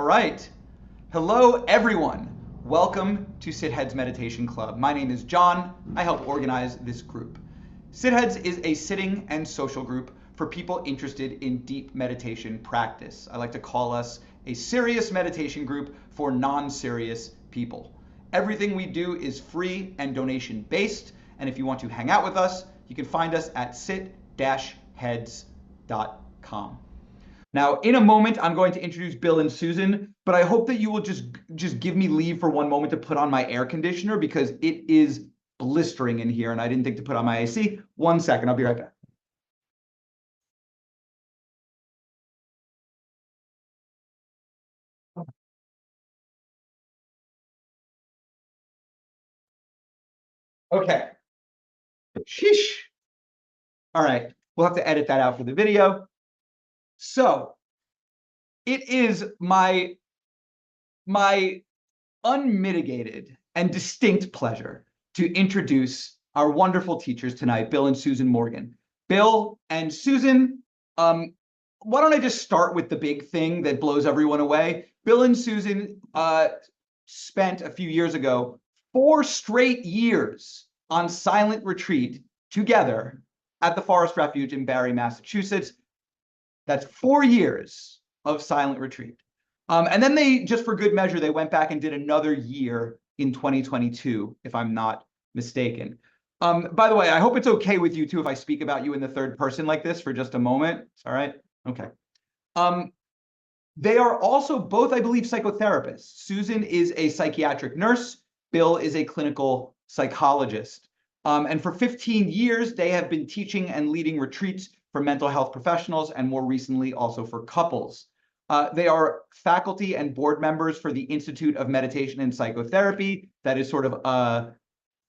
right. Hello, everyone. Welcome to Sitheads Meditation Club. My name is John. I help organize this group. Sitheads is a sitting and social group for people interested in deep meditation practice. I like to call us a serious meditation group for non-serious people. Everything we do is free and donation-based, and if you want to hang out with us, you can find us at sit-heads.com. Now, in a moment, I'm going to introduce Bill and Susan, but I hope that you will just give me leave for one moment to put on my air conditioner because it is blistering in here and I didn't think to put on my AC. 1 second, I'll be right back. Okay. Sheesh. All right, we'll have to edit that out for the video. So, it is my unmitigated and distinct pleasure to introduce our wonderful teachers tonight, Bill and Susan Morgan. Bill and Susan, why don't I just start with the big thing that blows everyone away? Bill and Susan spent a few years ago 4 straight years on silent retreat together at the Forest Refuge in Barre, Massachusetts. That's 4 years of silent retreat. And then they, just for good measure, they went back and did another year in 2022, if I'm not mistaken. By the way, I hope it's okay with you too if I speak about you in the third person like this for just a moment. It's all right? Okay. They are also both, I believe, psychotherapists. Susan is a psychiatric nurse. Bill is a clinical psychologist. And for 15 years, they have been teaching and leading retreats for mental health professionals and more recently also for couples. They are faculty and board members for the Institute of Meditation and Psychotherapy. That is sort of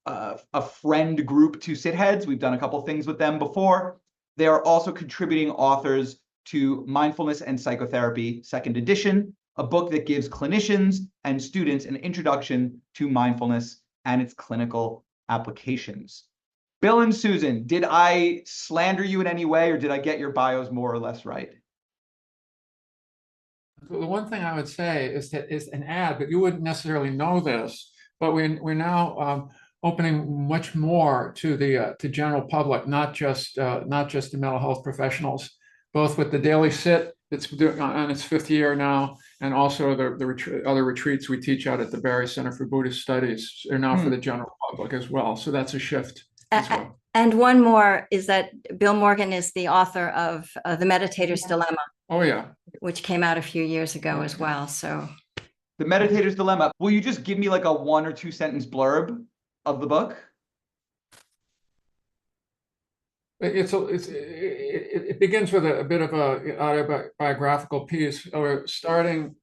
a friend group to Sitheads. We've done a couple things with them before. They are also contributing authors to Mindfulness and Psychotherapy, Second Edition, a book that gives clinicians and students an introduction to mindfulness and its clinical applications. Bill and Susan, did I slander you in any way or did I get your bios more or less right? The one thing I would say is that is an ad, but you wouldn't necessarily know this, but we're now opening much more to the general public, not just the mental health professionals, both with the Daily Sit that's on its 5th year now, and also the other retreats we teach out at the Barre Center for Buddhist Studies are now for the general public as well. So that's a shift as well. And one more is that Bill Morgan is the author of The Meditator's Dilemma. Oh, yeah. Which came out a few years ago as well. So, The Meditator's Dilemma. Will you just give me like a 1 or 2 sentence blurb of the book? It begins with a bit of a autobiographical piece, or starting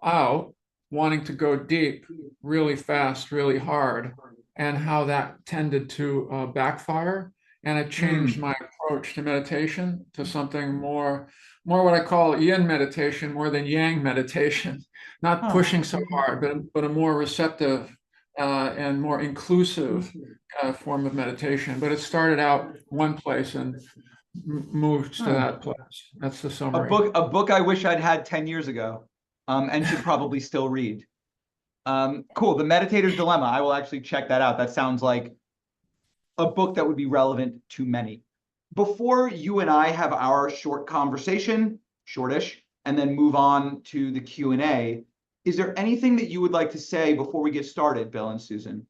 out wanting to go deep, really fast, really hard, and how that tended to backfire. And it changed my approach to meditation to something more what I call yin meditation, more than yang meditation, not pushing so hard, but a more receptive and more inclusive form of meditation. But it started out one place and moved to that place. That's the summary. A book I wish I'd had 10 years ago and should probably still read. Cool, The Meditator's Dilemma. I will actually check that out. That sounds like a book that would be relevant to many. Before you and I have our short conversation, shortish, and then move on to the Q&A, is there anything that you would like to say before we get started, Bill and Susan?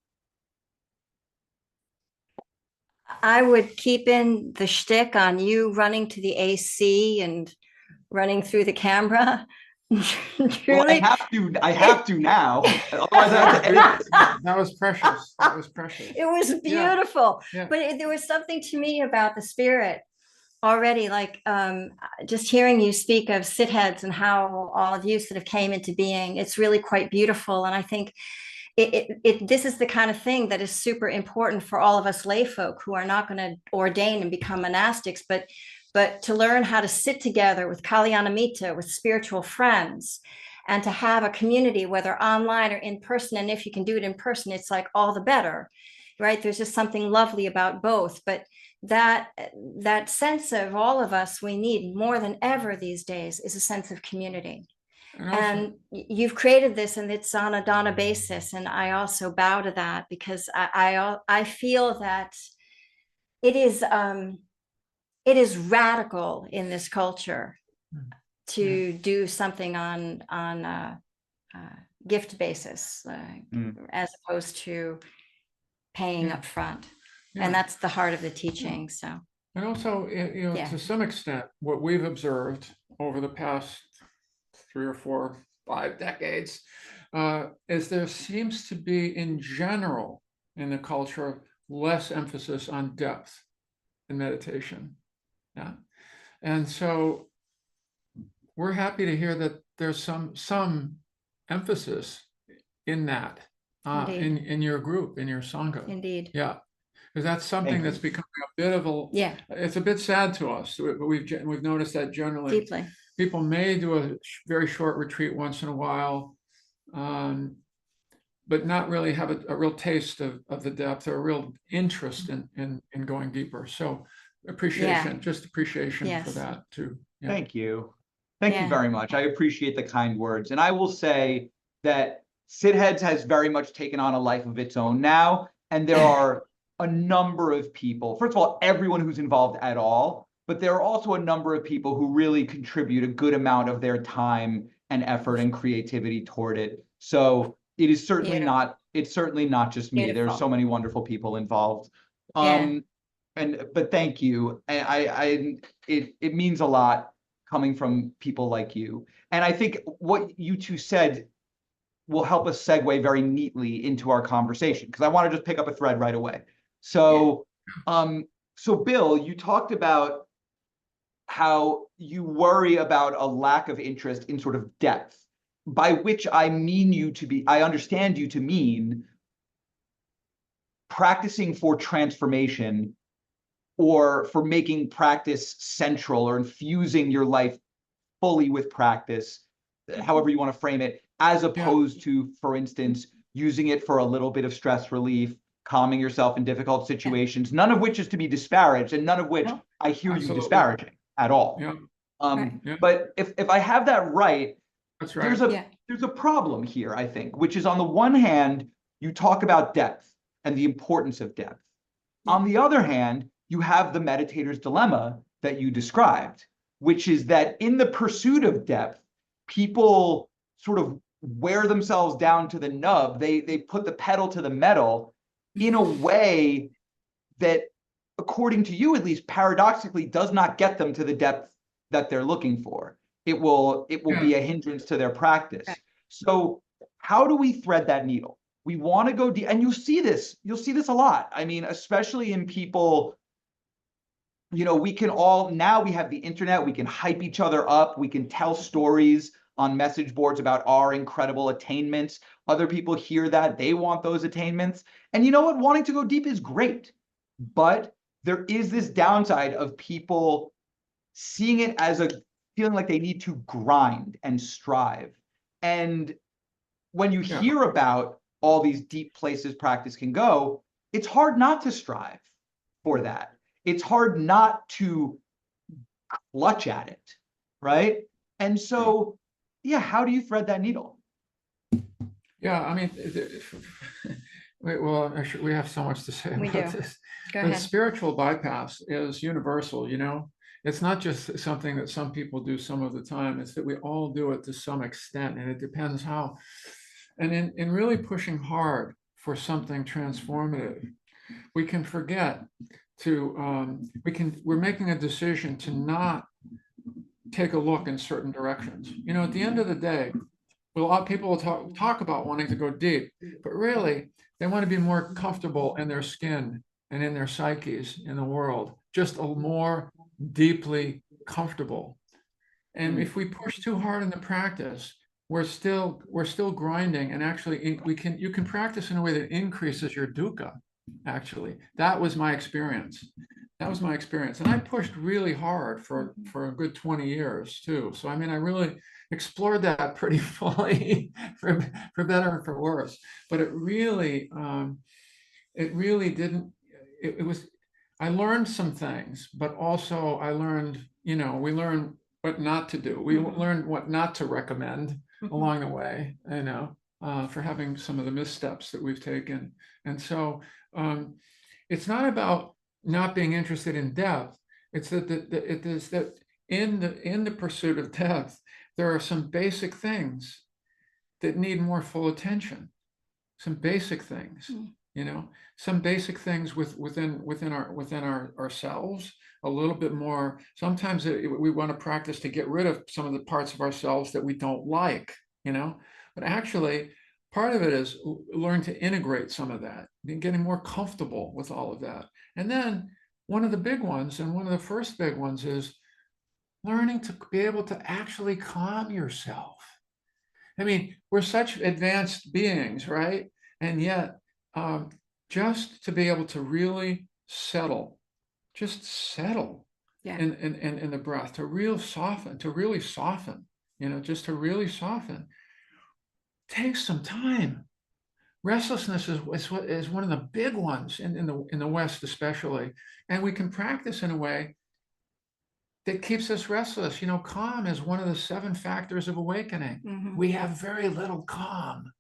I would keep in the shtick on you running to the AC and running through the camera. Really? Well, I have to now. Otherwise, I have to edit. That was precious. That was precious. It was beautiful. Yeah. But there was something to me about the spirit already, like just hearing you speak of Sitheads and how all of you sort of came into being. It's really quite beautiful. And I think this is the kind of thing that is super important for all of us lay folk who are not going to ordain and become monastics, but to learn how to sit together with Kalyanamitta, with spiritual friends, and to have a community, whether online or in person. And if you can do it in person, it's like all the better, right? There's just something lovely about both. But that sense of all of us we need more than ever these days is a sense of community. And you've created this, and it's on a Donna basis. And I also bow to that, because I feel that it is radical in this culture to do something on a gift basis, as opposed to paying up front. And that's the heart of the teaching. So, and also, to some extent, what we've observed over the past 3 or 4, 5 decades is there seems to be, in general, in the culture, less emphasis on depth in meditation. Yeah. And so we're happy to hear that there's some emphasis in that, in your group, in your Sangha. Indeed. Yeah. Because that's something that's becoming a bit of a, it's a bit sad to us. We've noticed that generally. Deeply. People may do a very short retreat once in a while, but not really have a real taste of the depth or a real interest in going deeper. So appreciation, just appreciation for that too. Yeah. Thank you. Thank you very much. I appreciate the kind words. And I will say that Sitheads has very much taken on a life of its own now. And there are a number of people, first of all, everyone who's involved at all, but there are also a number of people who really contribute a good amount of their time and effort and creativity toward it. So it is certainly not just me. There's so many wonderful people involved. But thank you. It means a lot coming from people like you. And I think what you two said will help us segue very neatly into our conversation, because I want to just pick up a thread right away. So, so Bill, you talked about how you worry about a lack of interest in sort of depth, by which I understand you to mean practicing for transformation, or for making practice central, or infusing your life fully with practice, however you want to frame it, as opposed to, for instance, using it for a little bit of stress relief, calming yourself in difficult situations, none of which is to be disparaged, and none of which I hear you disparaging at all. But if I have that right, that's right. There's a problem here, I think, which is, on the one hand, you talk about depth and the importance of depth. On the other hand, you have the meditator's dilemma that you described, which is that in the pursuit of depth, people sort of wear themselves down to the nub. They put the pedal to the metal in a way that, according to you at least, paradoxically does not get them to the depth that they're looking for. It will be a hindrance to their practice. So how do we thread that needle? We want to go deep, and you'll see this a lot. I mean, especially in people, we can all, now we have the internet, we can hype each other up, we can tell stories on message boards about our incredible attainments. Other people hear that, they want those attainments. And you know what? Wanting to go deep is great. But there is this downside of people seeing it as a feeling like they need to grind and strive. And when you hear about all these deep places practice can go, it's hard not to strive for that. It's hard not to clutch at it, right? And so, how do you thread that needle? Yeah, I mean, we have so much to say about this. Go ahead. The spiritual bypass is universal, It's not just something that some people do some of the time. It's that we all do it to some extent, and it depends how. And in really pushing hard for something transformative, we can forget to, we're making a decision to not take a look in certain directions. At the end of the day, a lot of people will talk about wanting to go deep, but really they want to be more comfortable in their skin and in their psyches in the world, just a more deeply comfortable. And if we push too hard in the practice, we're still grinding, and actually you can practice in a way that increases your dukkha. Actually, that was my experience. And I pushed really hard for a good 20 years too. So I mean, I really explored that pretty fully, for better and for worse. But it really didn't. It was. I learned some things, but also I learned. We learn what not to do. We learned what not to recommend along the way, for having some of the missteps that we've taken. And so it's not about not being interested in depth. It's that it is that in the pursuit of depth, there are some basic things that need more full attention. Some basic things, some basic things within ourselves, a little bit more. Sometimes we want to practice to get rid of some of the parts of ourselves that we don't like, but actually part of it is learn to integrate some of that, getting more comfortable with all of that. And then one of the big ones, and one of the first big ones, is learning to be able to actually calm yourself. I mean, we're such advanced beings, right? And yet, just to be able to really settle, just settle in the breath, to really soften, just to really soften, takes some time. Restlessness is one of the big ones in the West, especially, and we can practice in a way that keeps us restless. Calm is one of the 7 factors of awakening. We have very little calm,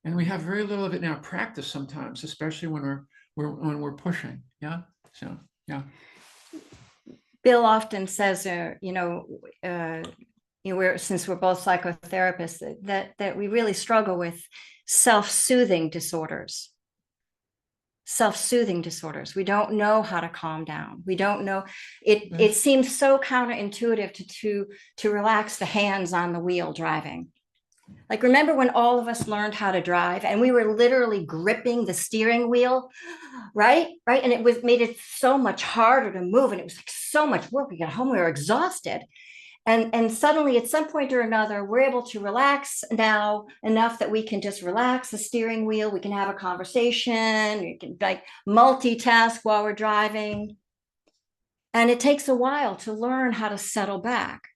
and we have very little of it in our practice sometimes, especially when we're pushing. Yeah. So yeah. Bill often says, since we're both psychotherapists, that we really struggle with self-soothing disorders. Self-soothing disorders. We don't know how to calm down. We don't know. It seems so counterintuitive to relax the hands on the wheel driving. Like, remember when all of us learned how to drive and we were literally gripping the steering wheel, right? And it made it so much harder to move, and it was like so much work. We got home, we were exhausted. And suddenly at some point or another, we're able to relax now enough that we can just relax the steering wheel. We can have a conversation. We can multitask while we're driving. And it takes a while to learn how to settle back.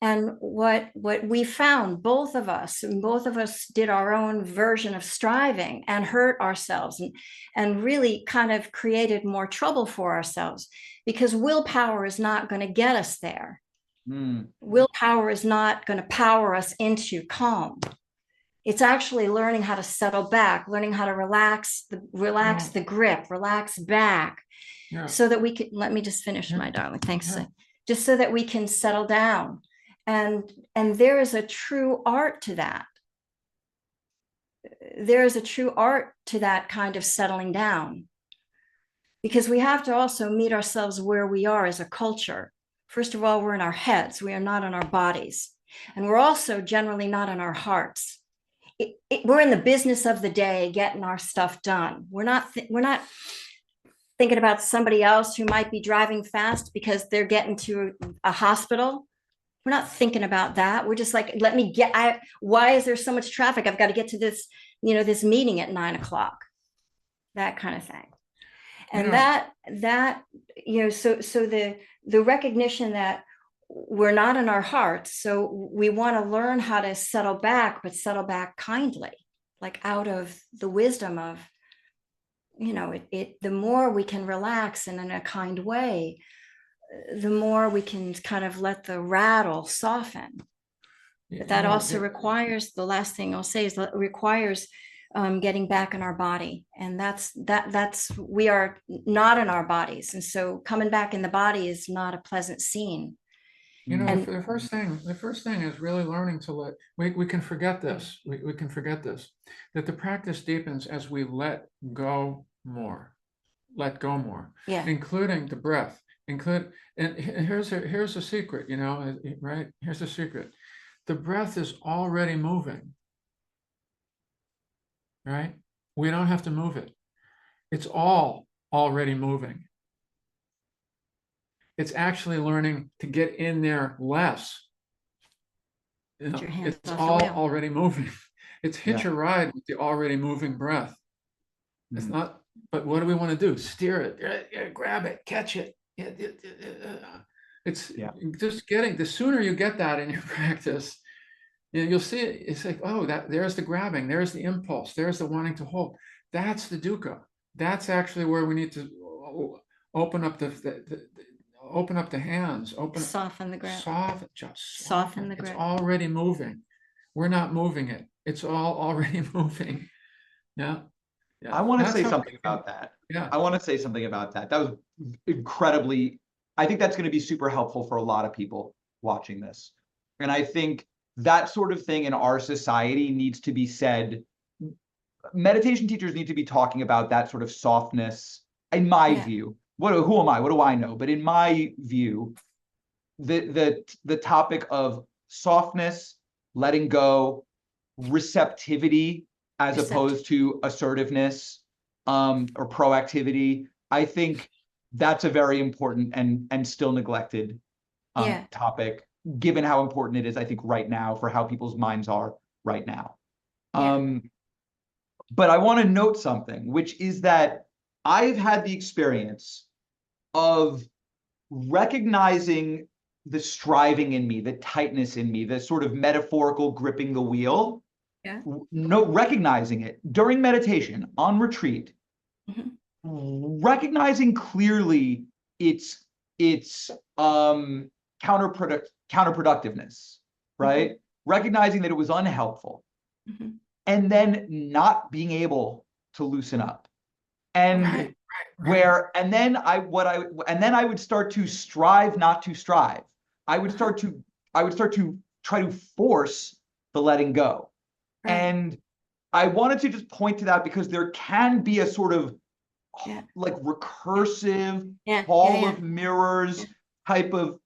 And what we found, both of us did our own version of striving and hurt ourselves and really kind of created more trouble for ourselves, because willpower is not going to get us there. Willpower is not going to power us into calm. It's actually learning how to settle back, learning how to relax the grip, relax back, so that we can, let me just finish, my darling. Thanks. Just so that we can settle down. And there is a true art to that. There is a true art to that kind of settling down, because we have to also meet ourselves where we are as a culture. First of all, we're in our heads. We are not in our bodies. And we're also generally not in our hearts. We're in the business of the day, getting our stuff done. We're not thinking about somebody else who might be driving fast because they're getting to a hospital. We're not thinking about that. We're just like, why is there so much traffic? I've got to get to this, this meeting at 9:00, that kind of thing. And so the recognition that we're not in our hearts. So we want to learn how to settle back, but settle back kindly, like out of the wisdom of, the more we can relax and in a kind way, the more we can kind of let the rattle soften. But that also requires, the last thing I'll say is that it requires getting back in our body. And that's we are not in our bodies. And so coming back in the body is not a pleasant scene. The first thing is really learning to we can forget this. We can forget this, that the practice deepens as we let go more, including the breath. And here's a secret, right? Here's a secret. The breath is already moving, right? We don't have to move it. It's all already moving. It's actually learning to get in there less. It's all already moving. It's hitch a ride with the already moving breath. It's not, but what do we want to do? Steer it, grab it, catch it. It's just the sooner you get that in your practice, you'll see it. It's like, there's the grabbing, there's the impulse, there's the wanting to hold. That's the dukkha. That's actually where we need to open up open up the hands, Soften the grip. Just Soften the It's grip. already moving. We're not moving it. It's all already moving. Yeah. Yeah. I want to That's say how- something about that. Yeah. I want to say something about that. That was incredibly, I think that's going to be super helpful for a lot of people watching this. And I think that sort of thing in our society needs to be said. Meditation teachers need to be talking about that sort of softness, in my view. Who am I? What do I know? But in my view, the topic of softness, letting go, receptivity, as opposed to assertiveness, or proactivity, I think that's a very important and still neglected topic, given how important it is, I think, right now for how people's minds are right now. But I want to note something, which is that I've had the experience of recognizing the striving in me, the tightness in me, the sort of metaphorical gripping the wheel. Recognizing it during meditation on retreat, recognizing clearly its counterproductiveness, right? Recognizing that it was unhelpful, and then not being able to loosen up, and and then I would start to strive not to strive. I would start to try to force the letting go. And I wanted to just point to that because there can be a sort of like recursive hall of mirrors type of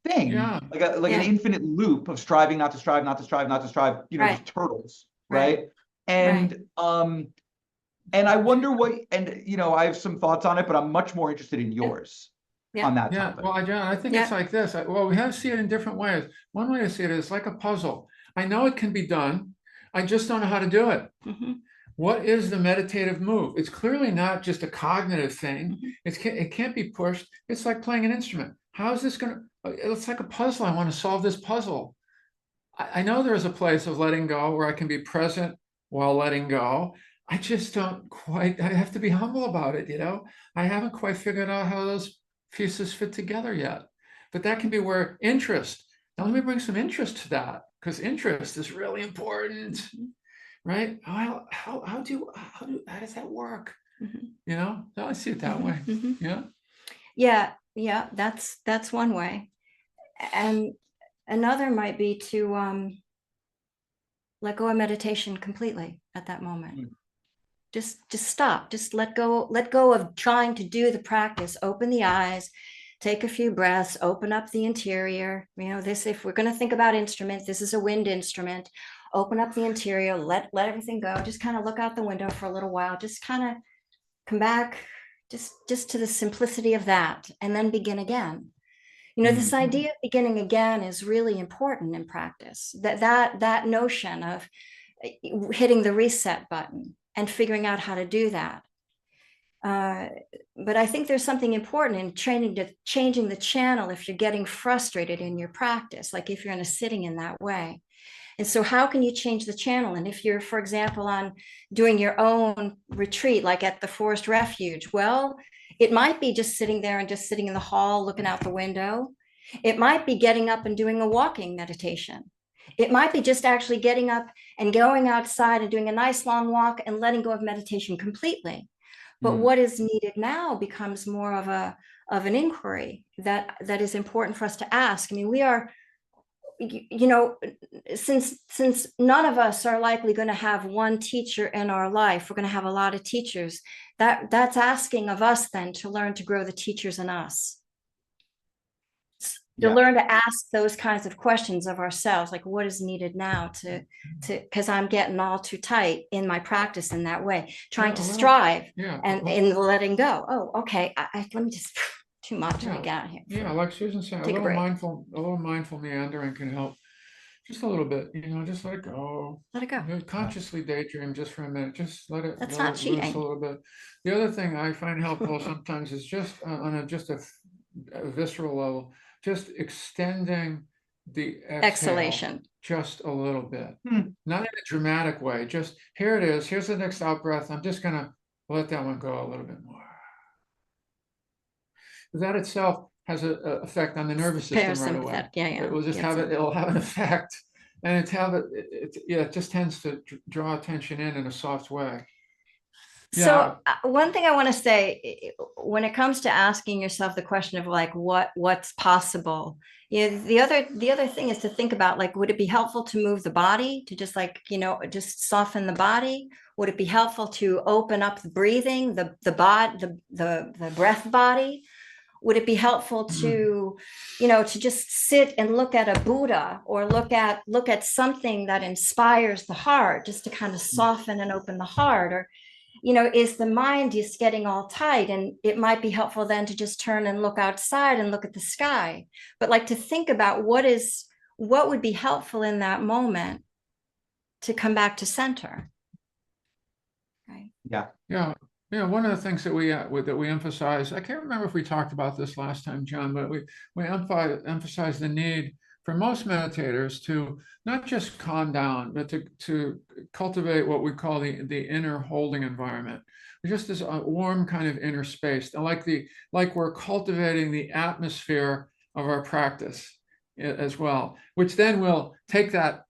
thing, like an infinite loop of striving not to strive, not to strive, not to strive, just turtles, right? And I wonder I have some thoughts on it, but I'm much more interested in yours on that topic. Well, John, I think it's like this. We have to see it in different ways. One way to see it is like a puzzle. I know it can be done. I just don't know how to do it. What is the meditative move? It's clearly not just a cognitive thing. It can't be pushed. It's like playing an instrument. How is this going to, it's like a puzzle. I want to solve this puzzle. I know there's a place of letting go where I can be present while letting go. I just don't quite, I have to be humble about it, I haven't quite figured out how those pieces fit together yet. But that can be where interest, now let me bring some interest to that, because interest is really important, right? How does that work? So I see it that way. Yeah, that's one way. And another might be to let go of meditation completely at that moment. Just stop, just let go of trying to do the practice. Open the eyes, take a few breaths, open up the interior. If we're going to think about instruments, this is a wind instrument. Open up the interior, let everything go. Just kind of look out the window for a little while. Just kind of come back just to the simplicity of that, and then begin again. This idea of beginning again is really important in practice. That notion of hitting the reset button and figuring out how to do that. But I think there's something important in changing the channel if you're getting frustrated in your practice, like if you're in a sitting in that way. And so how can you change the channel? And if you're, for example, on doing your own retreat, like at the Forest Refuge, well, it might be just sitting there and just sitting in the hall, looking out the window. It might be getting up and doing a walking meditation. It might be just actually getting up and going outside and doing a nice long walk and letting go of meditation completely. But what is needed now becomes more of an inquiry that is important for us to ask. I mean, we are, since none of us are likely going to have one teacher in our life, we're going to have a lot of teachers. That's asking of us then to learn to grow the teachers in us. To learn to ask those kinds of questions of ourselves, like what is needed now because I'm getting all too tight in my practice in that way, trying to strive and in letting go. Oh, okay. Let me just too much. Let me get out here. Like Susan said, a little mindful meandering can help. Just a little bit, just let it go. Let it go. Consciously daydream just for a minute. Just let it. That's let not it cheating. loose a little bit. The other thing I find helpful sometimes is just on a visceral level, just extending the exhalation just a little bit, not in a dramatic way. Just here it is. Here's the next out breath. I'm just gonna let that one go a little bit more. That itself has a effect on the nervous system right away. Parasympathetic, yeah, It will just have it. It'll have an effect, and it just tends to draw attention in a soft way. So one thing I want to say, when it comes to asking yourself the question of like what's possible, the other thing is to think about, like, would it be helpful to move the body, to just like, just soften the body? Would it be helpful to open up the breathing, the breath body? Would it be helpful to, to just sit and look at a Buddha, or look at something that inspires the heart, just to kind of soften and open the heart? Or is the mind just getting all tight? And it might be helpful then to just turn and look outside and look at the sky. But like to think about what would be helpful in that moment to come back to center. Right. Yeah. One of the things that we emphasize, I can't remember if we talked about this last time, John, but we emphasize the need for most meditators to not just calm down, but to cultivate what we call the inner holding environment, just as a warm kind of inner space, like we're cultivating the atmosphere of our practice as well, which then will take that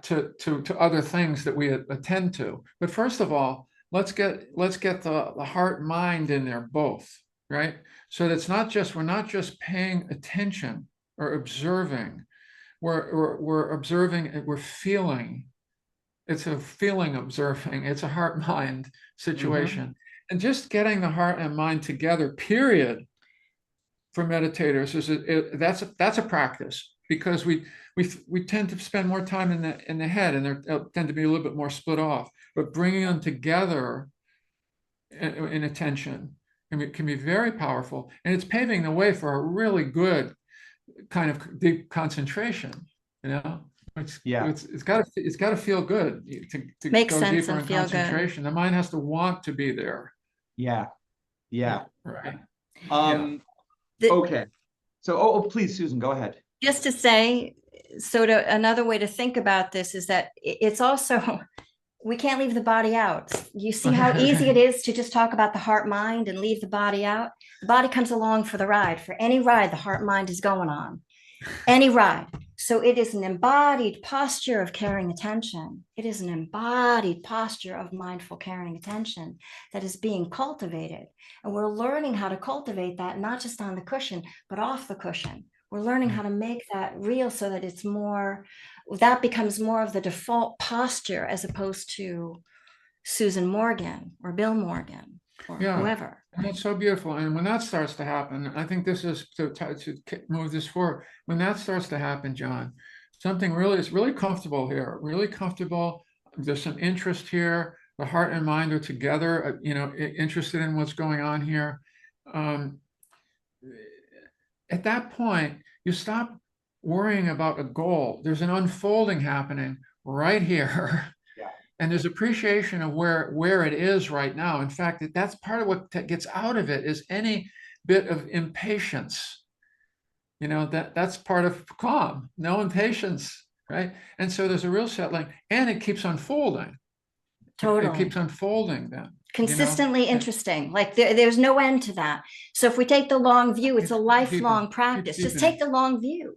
to other things that we attend to. But first of all, let's get the heart mind in there both, right? So that's we're not just paying attention or observing, we're observing and we're feeling. It's a feeling observing. It's a heart mind situation. And just getting the heart and mind together, period, for meditators that's a practice, because we tend to spend more time in the head, and they tend to be a little bit more split off. But bringing them together in attention can be very powerful, and it's paving the way for a really good kind of deep concentration. It's got to feel good to make go sense deeper and in feel concentration. good. The mind has to want to be there. Right. The- Okay. So, please, Susan, go ahead. Just to say, another way to think about this is that it's also, we can't leave the body out. You see how easy it is to just talk about the heart mind and leave the body out? The body comes along for the ride. For any ride the heart mind is going on, any ride. So it is an embodied posture of caring attention. It is an embodied posture of mindful caring attention that is being cultivated. And we're learning how to cultivate that, not just on the cushion, but off the cushion. We're learning how to make that real, so that that becomes more of the default posture, as opposed to Susan Morgan or Bill Morgan or whoever. And that's so beautiful. And when that starts to happen, I think this is to move this forward. When that starts to happen, John, something is really comfortable here, really comfortable. There's some interest here. The heart and mind are together, interested in what's going on here. At that point, you stop worrying about a goal. There's an unfolding happening right here. And there's appreciation of where it is right now. In fact, that's part of what gets out of it, is any bit of impatience. That's part of calm, no impatience, right? And so there's a real settling, and it keeps unfolding. Totally. It keeps unfolding then. Consistently interesting. Like there's no end to that. So if we take the long view, it's a lifelong practice. Just take the long view.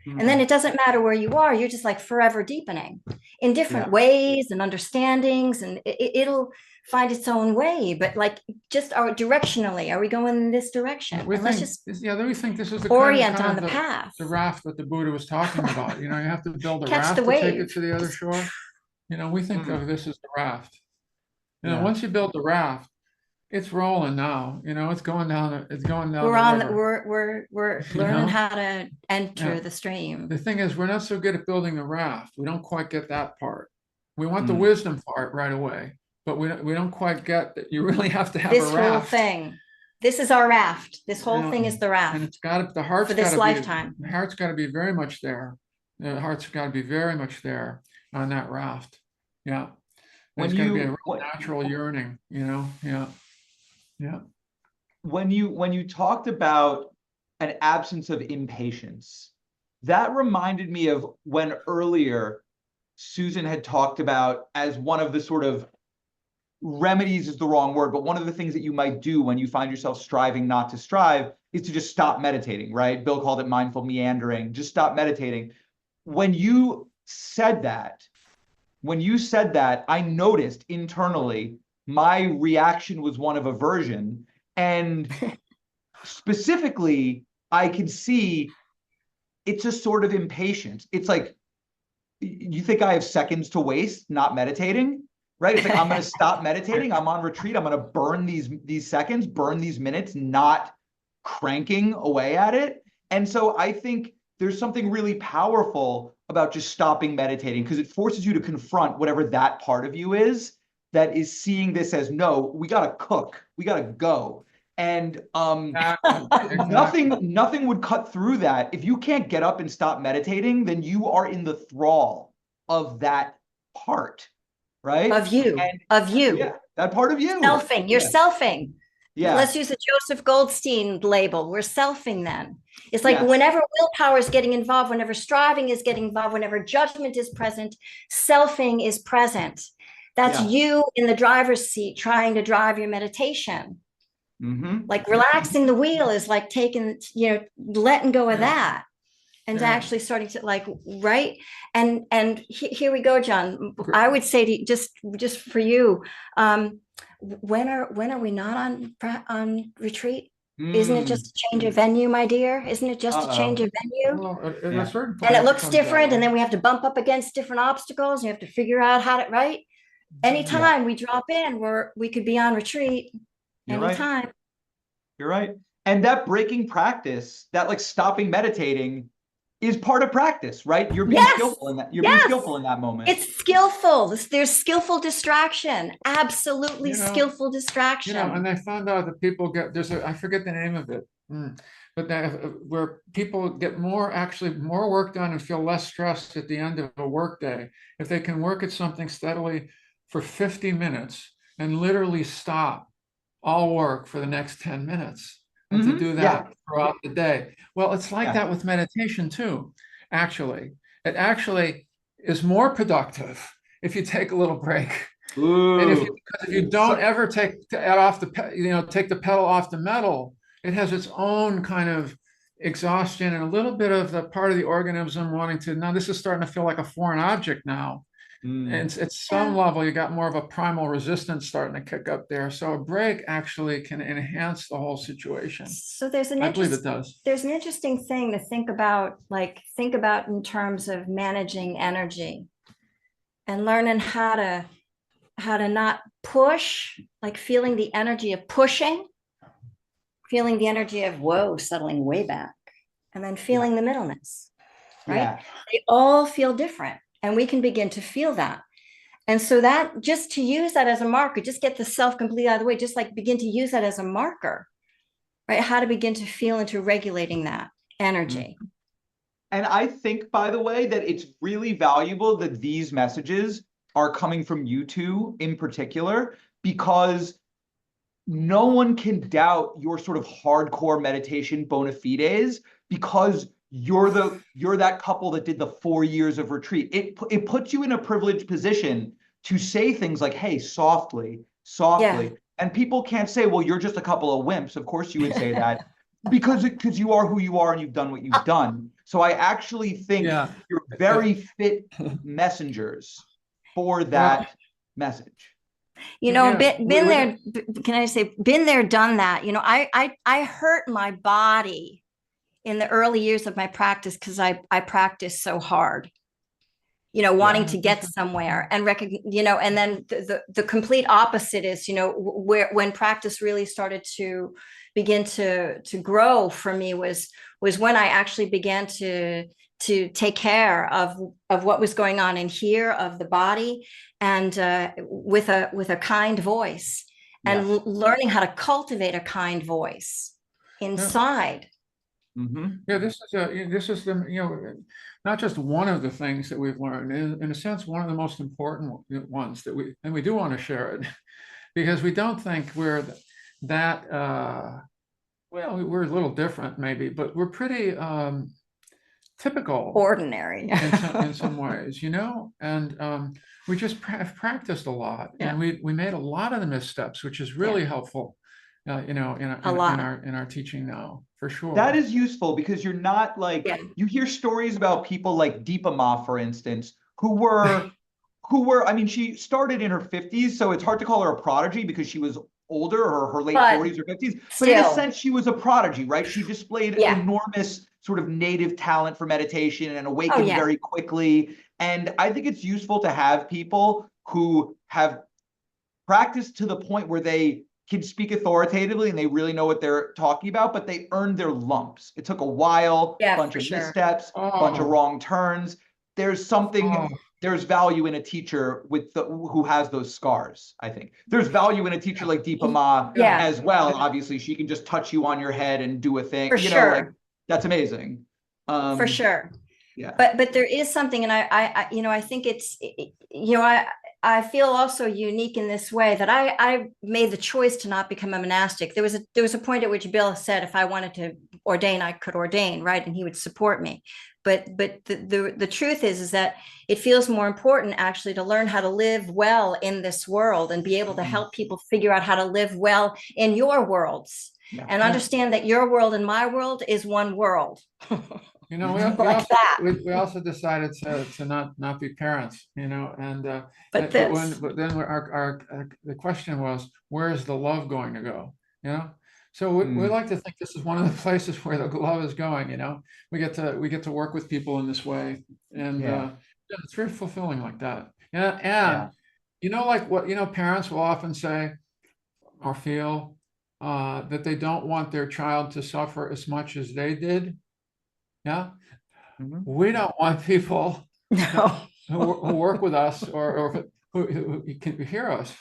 And then it doesn't matter where you are. You're just like forever deepening in different ways and understandings, and it'll find its own way. But like, just directionally, are we going in this direction? Let's just we think this is the orient kind of on the path. The raft that the Buddha was talking about. You have to build a Catch raft the to wave. take it to the other shore. We think of this as the raft. Once you build the raft, it's rolling now. It's going down. It's going down. We're learning how to enter the stream. The thing is, we're not so good at building the raft. We don't quite get that part. We want the wisdom part right away, but we don't quite get that. You really have to have this a raft. whole thing. This is our raft. This whole thing is the raft. And the heart's for this lifetime. The heart's got to be very much there. The heart's got to be very much there on that raft. Yeah. There's going to be a real natural yearning. Yeah. When you talked about an absence of impatience, that reminded me of when earlier Susan had talked about, as one of the sort of remedies is the wrong word, but one of the things that you might do when you find yourself striving not to strive is to just stop meditating, right? Bill called it mindful meandering, just stop meditating. When you said that, I noticed internally my reaction was one of aversion. And specifically, I could see it's a sort of impatience. It's like, you think I have seconds to waste not meditating, right? It's like, I'm going to stop meditating. I'm on retreat. I'm going to burn these seconds, burn these minutes, not cranking away at it. And so I think there's something really powerful about just stopping meditating, because it forces you to confront whatever that part of you is that is seeing this as, no, we got to cook, we got to go. And nothing would cut through that. If you can't get up and stop meditating, then you are in the thrall of that part, right? Of you. Yeah, that part of you. Selfing. You're selfing. Yeah. Let's use a Joseph Goldstein label. We're selfing then. It's like, Yes. whenever willpower is getting involved, whenever striving is getting involved, whenever judgment is present, selfing is present. That's you in the driver's seat trying to drive your meditation. Mm-hmm. Like, relaxing the wheel is like taking, letting go of that, and actually starting to, like, right. And here we go, John. I would say to you, just for you, when are we not on retreat? Isn't it just a change of venue, my dear? Isn't it just a change of venue? Well, at a certain point, And it looks becomes different, that and way. then we have to bump up against different obstacles. And you have to figure out how to, right? Anytime we drop in, we could be on retreat. You're Anytime. right. You're right. And that breaking practice, that like stopping meditating, is part of practice, right? You're being skillful in that. You're being skillful in that moment. It's skillful. There's skillful distraction. Absolutely skillful distraction. And I found out that people get, I forget the name of it, but where people get more work done and feel less stressed at the end of a work day if they can work at something steadily for 50 minutes and literally stop all work for the next 10 minutes, and to do that throughout the day. Well, it's like that with meditation too, actually. It actually is more productive if you take a little break. And if you don't ever take the pedal off the metal, it has its own kind of exhaustion and a little bit of the part of the organism wanting to, now this is starting to feel like a foreign object now. And at some level, you got more of a primal resistance starting to kick up there. So a break actually can enhance the whole situation. So I believe it does. There's an interesting thing to think about in terms of managing energy and learning how to not push, like feeling the energy of pushing, feeling the energy of settling way back, and then feeling the middleness, right? Yeah. They all feel different. And we can begin to feel that. And so that, just to use that as a marker, just get the self completely out of the way, just like begin to use that as a marker, right? How to begin to feel into regulating that energy. And I think, by the way, that it's really valuable that these messages are coming from you two in particular, because no one can doubt your sort of hardcore meditation bona fides, because you're that couple that did the 4 years of retreat. It puts you in a privileged position to say things like, hey, softly. And people can't say, well, you're just a couple of wimps. Of course you would say that, because you are who you are and you've done what you've done. So I actually think you're very fit messengers for that message. Been there, can I say, been there, done that. I hurt my body in the early years of my practice because I practiced so hard, wanting to get somewhere and and then the complete opposite is, when practice really started to begin to grow for me was when I actually began to take care of what was going on in here, of the body, and with a kind voice, and learning how to cultivate a kind voice inside. Yeah, this is not just one of the things that we've learned, in a sense, one of the most important ones that we do want to share it, because we don't think we're that we're a little different maybe, but we're pretty typical, ordinary in some ways, and we just have practiced a lot, and we made a lot of the missteps, which is really helpful you know, A lot. in our teaching now, for sure. That is useful because you're not like, Yeah. you hear stories about people like Deepa Ma, for instance, who were, I mean, she started in her 50s, so it's hard to call her a prodigy because she was older, or her late But 40s or 50s. But in a still. sense, she was a prodigy, right? She displayed Yeah. enormous sort of native talent for meditation and Oh, awakened yeah. very quickly. And I think it's useful to have people who have practiced to the point where they can speak authoritatively and they really know what they're talking about, but they earned their lumps. It took a while, Yeah, bunch for of sure. missteps, bunch of Oh. wrong turns. There's something, Oh. there's value in a teacher with who has those scars, I think. There's value in a teacher like Deepa Ma Yeah. as well. Obviously, she can just touch you on your head and do a thing. For You know, sure. like, that's amazing. For sure. Yeah. But there is something, and I you know, I think it's, you know, I feel also unique in this way that I made the choice to not become a monastic. There was a point at which Bill said if I wanted to ordain, I could ordain, right, and he would support me. But the truth is that it feels more important actually to learn how to live well in this world and be able to help people figure out how to live well in your worlds. Yeah. And understand that your world and my world is one world. You know, we also decided to not be parents, you know, and But then the question was, where's the love going to go? You know, so we like to think this is one of the places where the love is going. You know, we get to work with people in this way, and it's very fulfilling like that. Yeah, and you know, like what, you know, parents will often say or feel that they don't want their child to suffer as much as they did. Yeah, we don't want people who work with us or who can hear us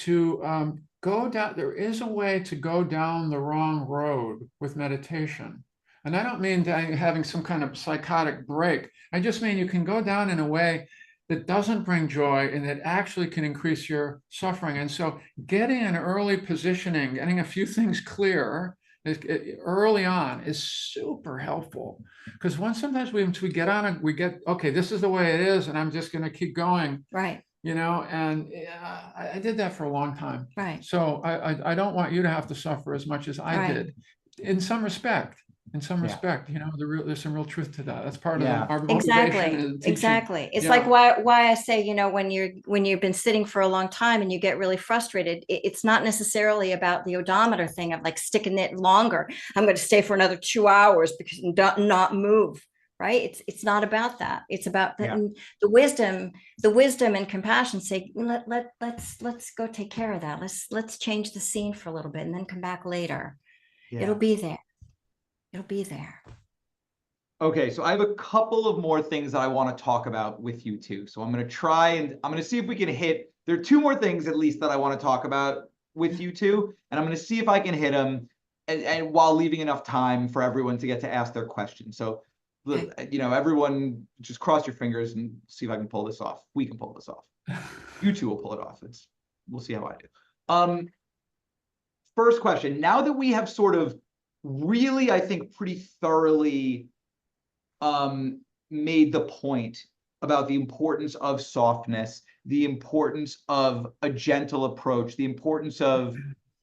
to go down. There is a way to go down the wrong road with meditation. And I don't mean having some kind of psychotic break. I just mean you can go down in a way that doesn't bring joy and that actually can increase your suffering. And so getting an early positioning, getting a few things clear early on is super helpful, because sometimes we get on it, we get, okay, this is the way it is, and I'm just going to keep going, right, you know. And I did that for a long time, right. So I don't want you to have to suffer as much as I did, in some respect. You know, there's some real truth to that. That's part of our motivation. Exactly. It's like why I say, you know, when you've been sitting for a long time and you get really frustrated, it's not necessarily about the odometer thing of like sticking it longer. I'm going to stay for another 2 hours because not move. Right. It's not about that. It's about the wisdom and compassion. Say, let's go take care of that. Let's change the scene for a little bit and then come back later. It'll be there. It'll be there. Okay, so I have a couple of more things that I want to talk about with you too. So I'm going to try and I'm going to see if we can hit. There are 2 more things at least that I want to talk about with you two, and I'm going to see if I can hit them, and while leaving enough time for everyone to get to ask their questions. So, you know, everyone just cross your fingers and see if I can pull this off. We can pull this off. You two will pull it off. We'll see how I do. First question. Now that we have sort of really, I think, pretty thoroughly made the point about the importance of softness, the importance of a gentle approach, the importance of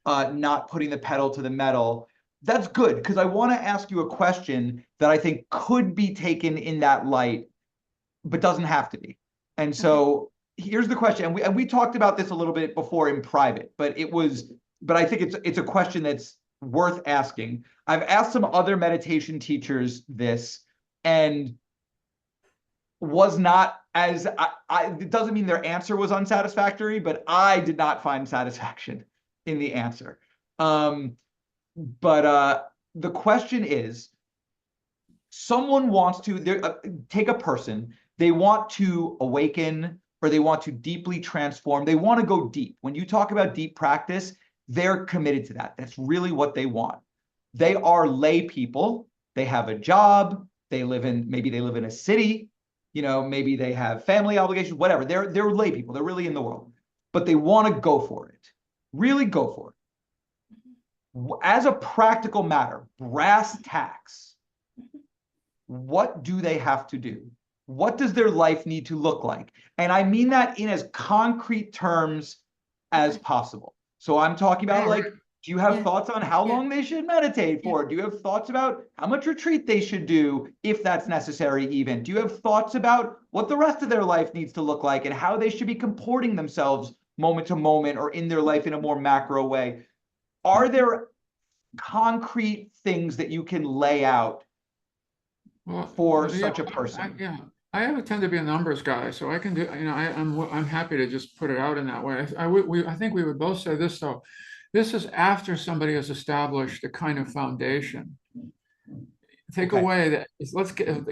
not putting the pedal to the metal. That's good, because I want to ask you a question that I think could be taken in that light, but doesn't have to be. And so here's the question, and we talked about this a little bit before in private, but I think it's a question that's worth asking. I've asked some other meditation teachers this, and was not as it doesn't mean their answer was unsatisfactory, but I did not find satisfaction in the answer. But the question is, someone wants to take a person, they want to awaken, or they want to deeply transform. They want to go deep. When you talk about deep practice, they're committed to that. That's really what they want. They are lay people. They have a job. Maybe they live in a city. You know, maybe they have family obligations, whatever. They're lay people. They're really in the world, but they want to go for it. Really go for it. As a practical matter, brass tacks, what do they have to do? What does their life need to look like? And I mean that in as concrete terms as possible. So I'm talking about like Do you have Yeah. thoughts on how Yeah. long they should meditate for? Do you have thoughts about how much retreat they should do, if that's necessary even? Do you have thoughts about what the rest of their life needs to look like and how they should be comporting themselves moment to moment or in their life in a more macro way? Are there concrete things that you can lay out for such a person? I tend to be a numbers guy, so I can do, I'm happy to just put it out in that way. I think we would both say this though. This is after somebody has established a kind of foundation. Take Okay. away that, let's I'd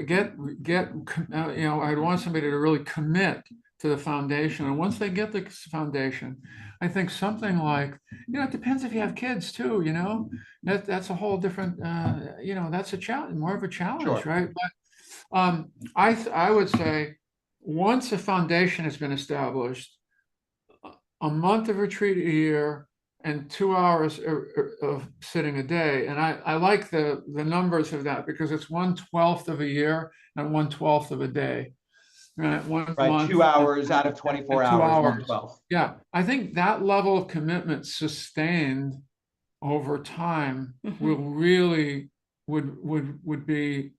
want somebody to really commit to the foundation. And once they get the foundation, I think something like, it depends if you have kids too, that's a whole different, that's a challenge, more of a challenge, Sure. right? But I would say once a foundation has been established, a month of retreat a year and 2 hours of sitting a day. And I like the numbers of that because it's 1/12 of a year and 1/12 of a day. Right, Right, 2 hours out of 24 and 2 hours, hours. 1/12. Yeah, I think that level of commitment sustained over time will really would be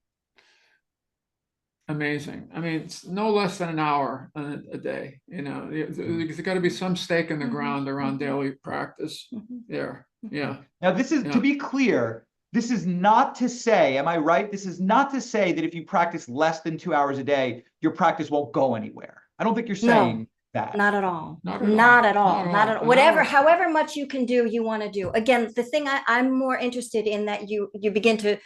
amazing. I mean, it's no less than an hour a day. There's got to be some stake in the ground around daily practice there. Yeah. Now, this is, to be clear, this is not to say, am I right? This is not to say that if you practice less than 2 hours a day, your practice won't go anywhere. I don't think you're saying that. Not at all. Not Not at all. at all. Whatever, however much you can do, you want to do. Again, the thing I'm more interested in that you begin to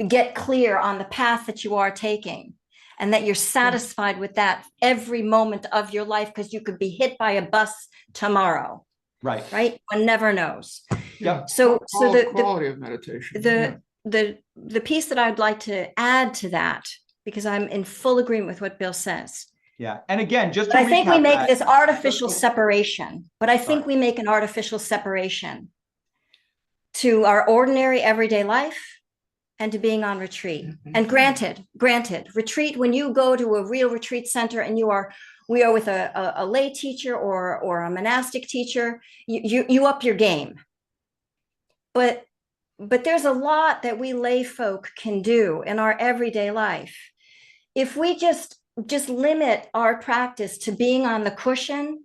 get clear on the path that you are taking and that you're satisfied with that every moment of your life, because you could be hit by a bus tomorrow. Right. One never knows. Yeah. So the quality of meditation. The piece that I'd like to add to that, because I'm in full agreement with what Bill says. Yeah. And again, I think we make this artificial separation, but I think we make an artificial separation to our ordinary everyday life and to being on retreat. And granted, retreat, when you go to a real retreat center and we are with a lay teacher or a monastic teacher, you up your game. But there's a lot that we lay folk can do in our everyday life. If we just limit our practice to being on the cushion,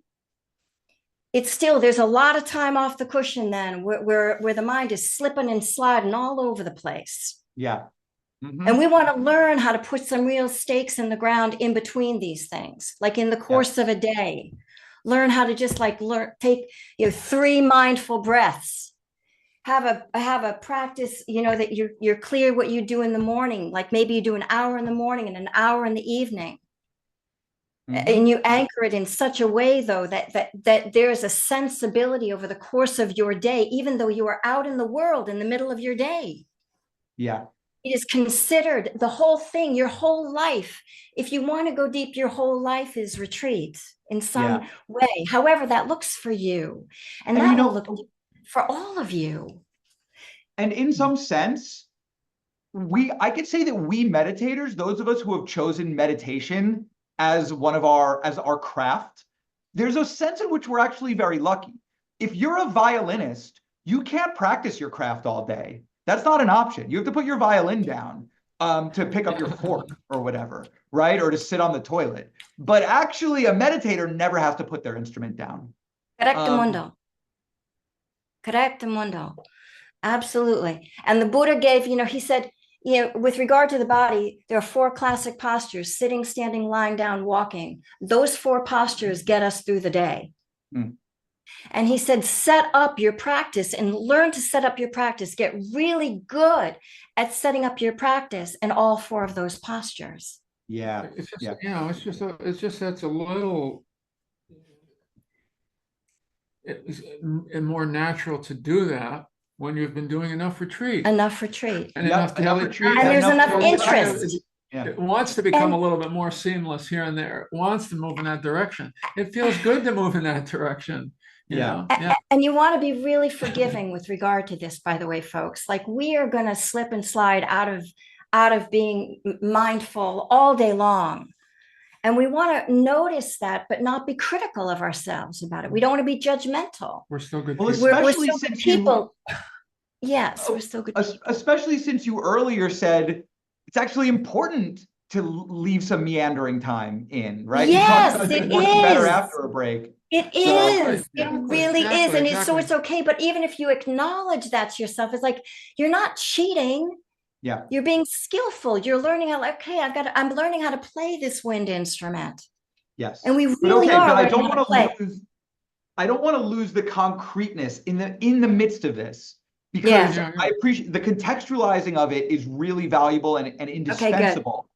it's still, there's a lot of time off the cushion then where the mind is slipping and sliding all over the place. Yeah. And we want to learn how to put some real stakes in the ground in between these things, like in the course of a day. Learn how to just take 3 mindful breaths. Have a practice, that you're clear what you do in the morning. Like maybe you do an hour in the morning and an hour in the evening. And you anchor it in such a way, though, that there's a sensibility over the course of your day, even though you are out in the world in the middle of your day. Yeah. It is considered the whole thing, your whole life. If you want to go deep, your whole life is retreat in some way, however that looks for you. And that will look for all of you. And in some sense, I could say that we meditators, those of us who have chosen meditation as our craft, there's a sense in which we're actually very lucky. If you're a violinist, you can't practice your craft all day. That's not an option. You have to put your violin down to pick up your fork or whatever, right? Or to sit on the toilet. But actually, a meditator never has to put their instrument down. Correctamundo. Correctamundo. Absolutely. And the Buddha gave, he said, with regard to the body, there are 4 classic postures: sitting, standing, lying down, walking. Those 4 postures get us through the day. And he said, set up your practice and learn to set up your practice. Get really good at setting up your practice in all 4 of those postures. Yeah. It's just, it's just that's a little more natural to do that when you've been doing enough retreat. And enough retreat. And there's enough interest. It wants to become a little bit more seamless here and there. It wants to move in that direction. It feels good to move in that direction. And you want to be really forgiving with regard to this, by the way, folks. Like, we are going to slip and slide out of being mindful all day long. And we want to notice that, but not be critical of ourselves about it. We don't want to be judgmental. We're still good Well, people. We're especially still good since you, people. Yes, we're still good people. especially since you earlier said it's actually important to leave some meandering time in, right? You talked Yes, about it working better is. after a break. It So- is. It really is. And it's so it's okay. But even if you acknowledge that to yourself, it's like you're not cheating. Yeah. You're being skillful. You're learning how, okay, I'm learning how to play this wind instrument. Yes. And we But really okay, are but I learning don't how to want play. to lose, I don't want to lose the concreteness in the midst of this, because Yeah. I appreciate the contextualizing of it is really valuable and indispensable.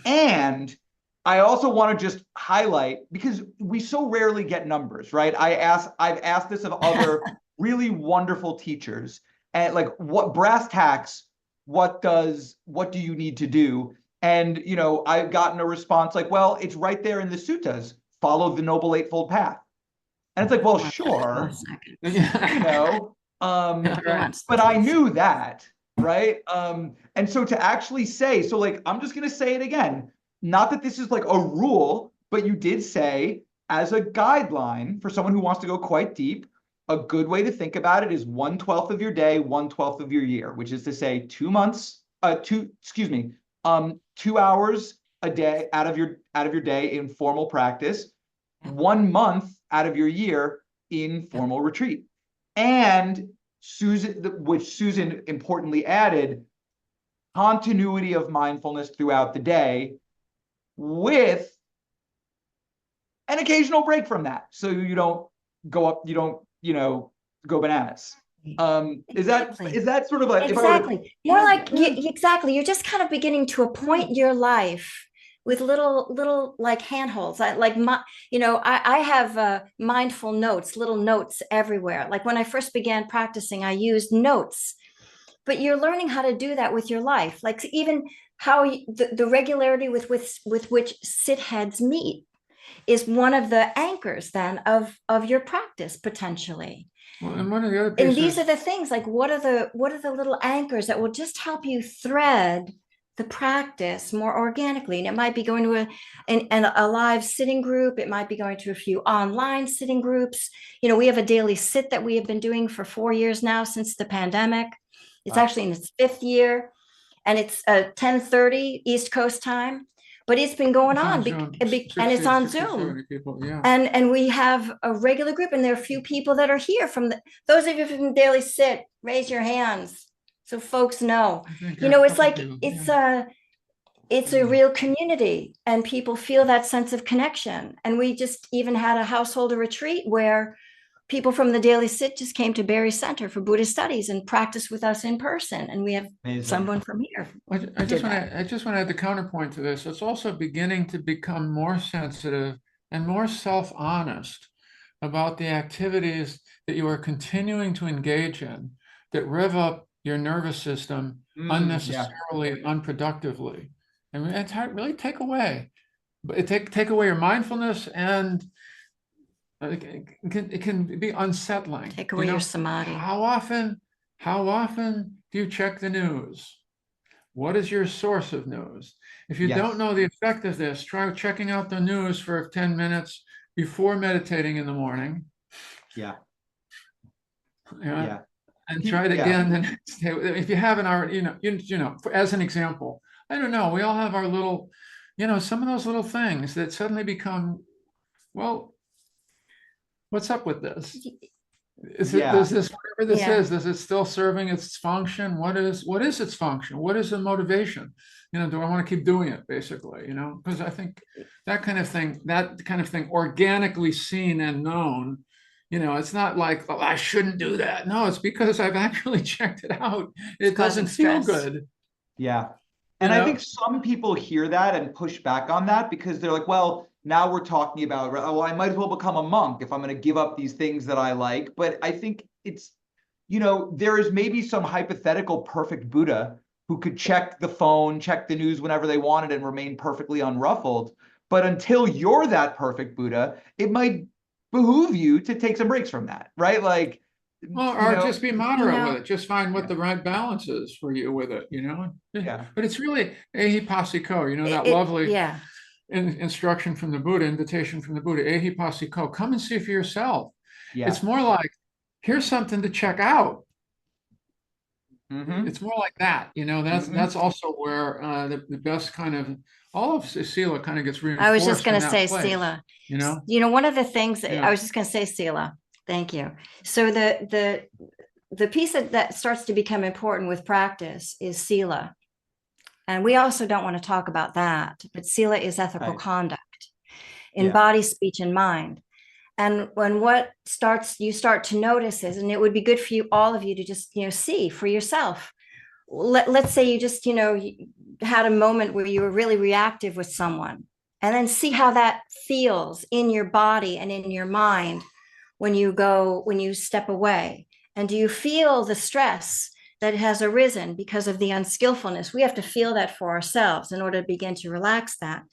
And I also want to just highlight, because we so rarely get numbers, right? I've asked this of other really wonderful teachers, and like, what brass tacks, what do you need to do? And I've gotten a response like, well, it's right there in the suttas, follow the Noble Eightfold Path. And it's like, well, sure, but I knew that, right? And so to actually say, so like, I'm just going to say it again, not that this is like a rule, but you did say, as a guideline for someone who wants to go quite deep, a good way to think about it is 1/12 of your day, 1/12 of your year, which is to say 2 hours a day out of your day in formal practice, 1 month out of your year in formal retreat. And which Susan importantly added, continuity of mindfulness throughout the day with an occasional break from that, so you don't go bananas. Is that sort of like, exactly, more like exactly, you're just kind of beginning to appoint your life with little like handholds. I have mindful notes, little notes everywhere. Like when I first began practicing, I used notes, but you're learning how to do that with your life. Like even how the regularity with which sit heads meet is one of the anchors then of your practice potentially. Well, and one of the other pieces, and these are the things, like what are the little anchors that will just help you thread the practice more organically. And it might be going to a live sitting group. It might be going to a few online sitting groups. We have a daily sit that we have been doing for 4 years now since the pandemic. It's actually in its 5th year, and it's 10:30 East Coast time. But it's been going on, and it's on Zoom. People, yeah. And we have a regular group, and there are a few people that are here those of you from Daily Sit, raise your hands so folks know. It's like it's a real community, and people feel that sense of connection. And we just even had a householder retreat where people from the Daily Sit just came to Berry Center for Buddhist studies and practiced with us in person. And we have someone from here. I just want to add the counterpoint to this. It's also beginning to become more sensitive and more self-honest about the activities that you are continuing to engage in that rev up your nervous system unnecessarily, unproductively. And it's really take away your mindfulness, and it can be unsettling. Take away your samadhi. How often do you check the news? What is your source of news? If you don't know the effect of this, try checking out the news for 10 minutes before meditating in the morning. And try it again the next day. If you haven't already, as an example, I don't know, we all have our little, some of those little things that suddenly become, well, what's up with this? Is this whatever this is? Is it still serving its function? What is its function? What is the motivation? Do I want to keep doing it, basically? Because I think that kind of thing, organically seen and known. It's not like, oh, I shouldn't do that. No, it's because I've actually checked it out. It doesn't feel good. Yeah. And I think some people hear that and push back on that because they're like, well, now we're talking about, well, I might as well become a monk if I'm going to give up these things that I like. But I think it's, there is maybe some hypothetical perfect Buddha who could check the phone, check the news whenever they wanted and remain perfectly unruffled. But until you're that perfect Buddha, it might behoove you to take some breaks from that, right? Like, or just be moderate with it. Just find what the right balance is for you with it, Yeah. But it's really ehipassiko, that lovely. Yeah. instruction from the Buddha, invitation from the Buddha, ehi passiko, come and see for yourself. Yeah. It's more like, here's something to check out. Mhm. It's more like that, you know. That's also where the best kind of all of Sila kind of gets reinforced. I was just going in to that say, place, Sila. you know. One of the things that Yeah. I was just going to say, Sila. Thank you. So the piece that starts to become important with practice is Sila. And we also don't want to talk about that, but Sila is ethical Right. conduct in Yeah. body, speech, and mind. And when you start to notice is, and it would be good for you, all of you, to just, see for yourself. Let's say you just, you had a moment where you were really reactive with someone, and then see how that feels in your body and in your mind when you step away. And do you feel the stress that has arisen because of the unskillfulness? We have to feel that for ourselves in order to begin to relax that.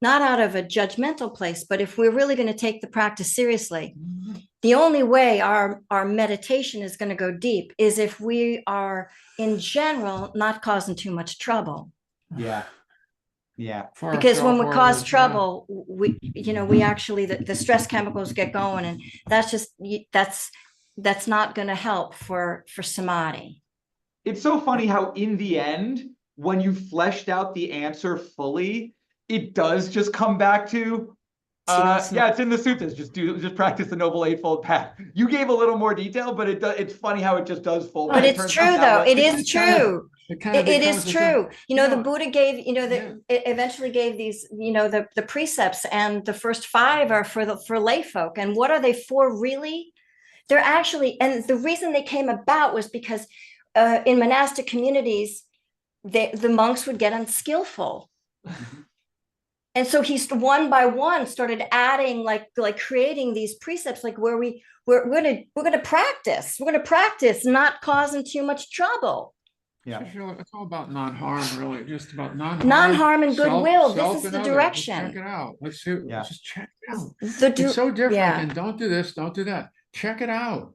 Not out of a judgmental place, but if we're really going to take the practice seriously, the only way our meditation is going to go deep is if we are, in general, not causing too much trouble. Yeah. Yeah. Because when we cause trouble, we actually, the stress chemicals get going, and that's not going to help for samadhi. It's so funny how in the end, when you fleshed out the answer fully, it does just come back to, it's in the suttas. Just practice the Noble Eightfold Path. You gave a little more detail, but it's funny how it just does fall back. But it's true, though. It is true. It is true. The Buddha gave, eventually gave these, the precepts, and the first 5 are for lay folk. And what are they for, really? They're actually, and the reason they came about was because in monastic communities, the monks would get unskillful. And so he's one by one started adding, like creating these precepts, like where we're going to practice not causing too much trouble. Yeah, it's all about non-harm, really. Just about non-harm and goodwill. This is the direction. Let's check it out. Let's see. Yeah. Just check it out. It's so different. Yeah. And don't do this. Don't do that. Check it out.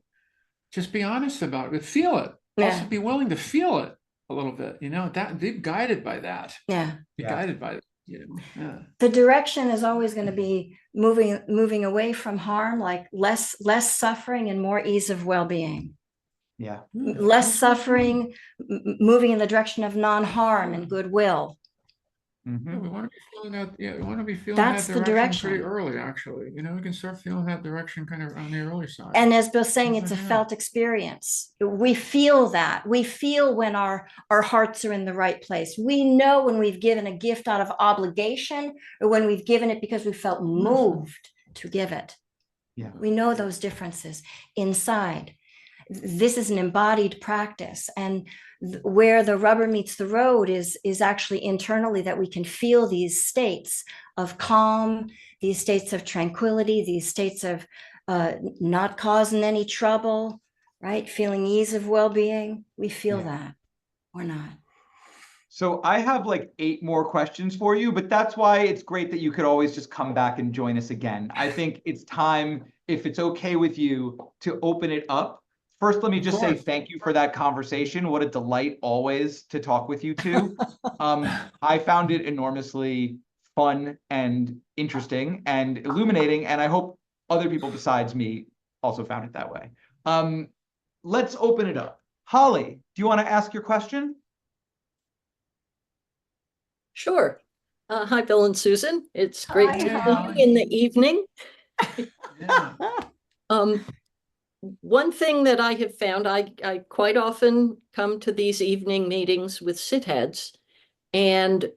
Just be honest about it. Feel it. Yeah. Also, be willing to feel it a little bit. That be guided by that. Yeah. Be guided by it. Yeah. The direction is always going to be moving away from harm, like less suffering and more ease of well-being. Yeah. Less suffering, moving in the direction of non-harm and goodwill. Mm-hmm. We want to be feeling that. Yeah, we want to be feeling That's that the direction pretty early, actually. We can start feeling that direction kind of on the early side. And as Bill's saying, it's a felt experience. We feel that. We feel when our hearts are in the right place. We know when we've given a gift out of obligation, or when we've given it because we felt moved to give it. Yeah. We know those differences inside. This is an embodied practice, and where the rubber meets the road is actually internally, that we can feel these states of calm, these states of tranquility, these states of not causing any trouble, right? Feeling ease of well-being. We feel that or not. So I have like 8 more questions for you, but that's why it's great that you could always just come back and join us again. I think it's time, if it's okay with you, to open it up. First, let me just say thank you for that conversation. What a delight always to talk with you two. I found it enormously fun and interesting and illuminating, and I hope other people besides me also found it that way. Let's open it up. Holly, do you want to ask your question? Sure. Hi, Bill and Susan. It's great to see you in the evening. One thing that I have found, I quite often come to these evening meetings with sitheads, and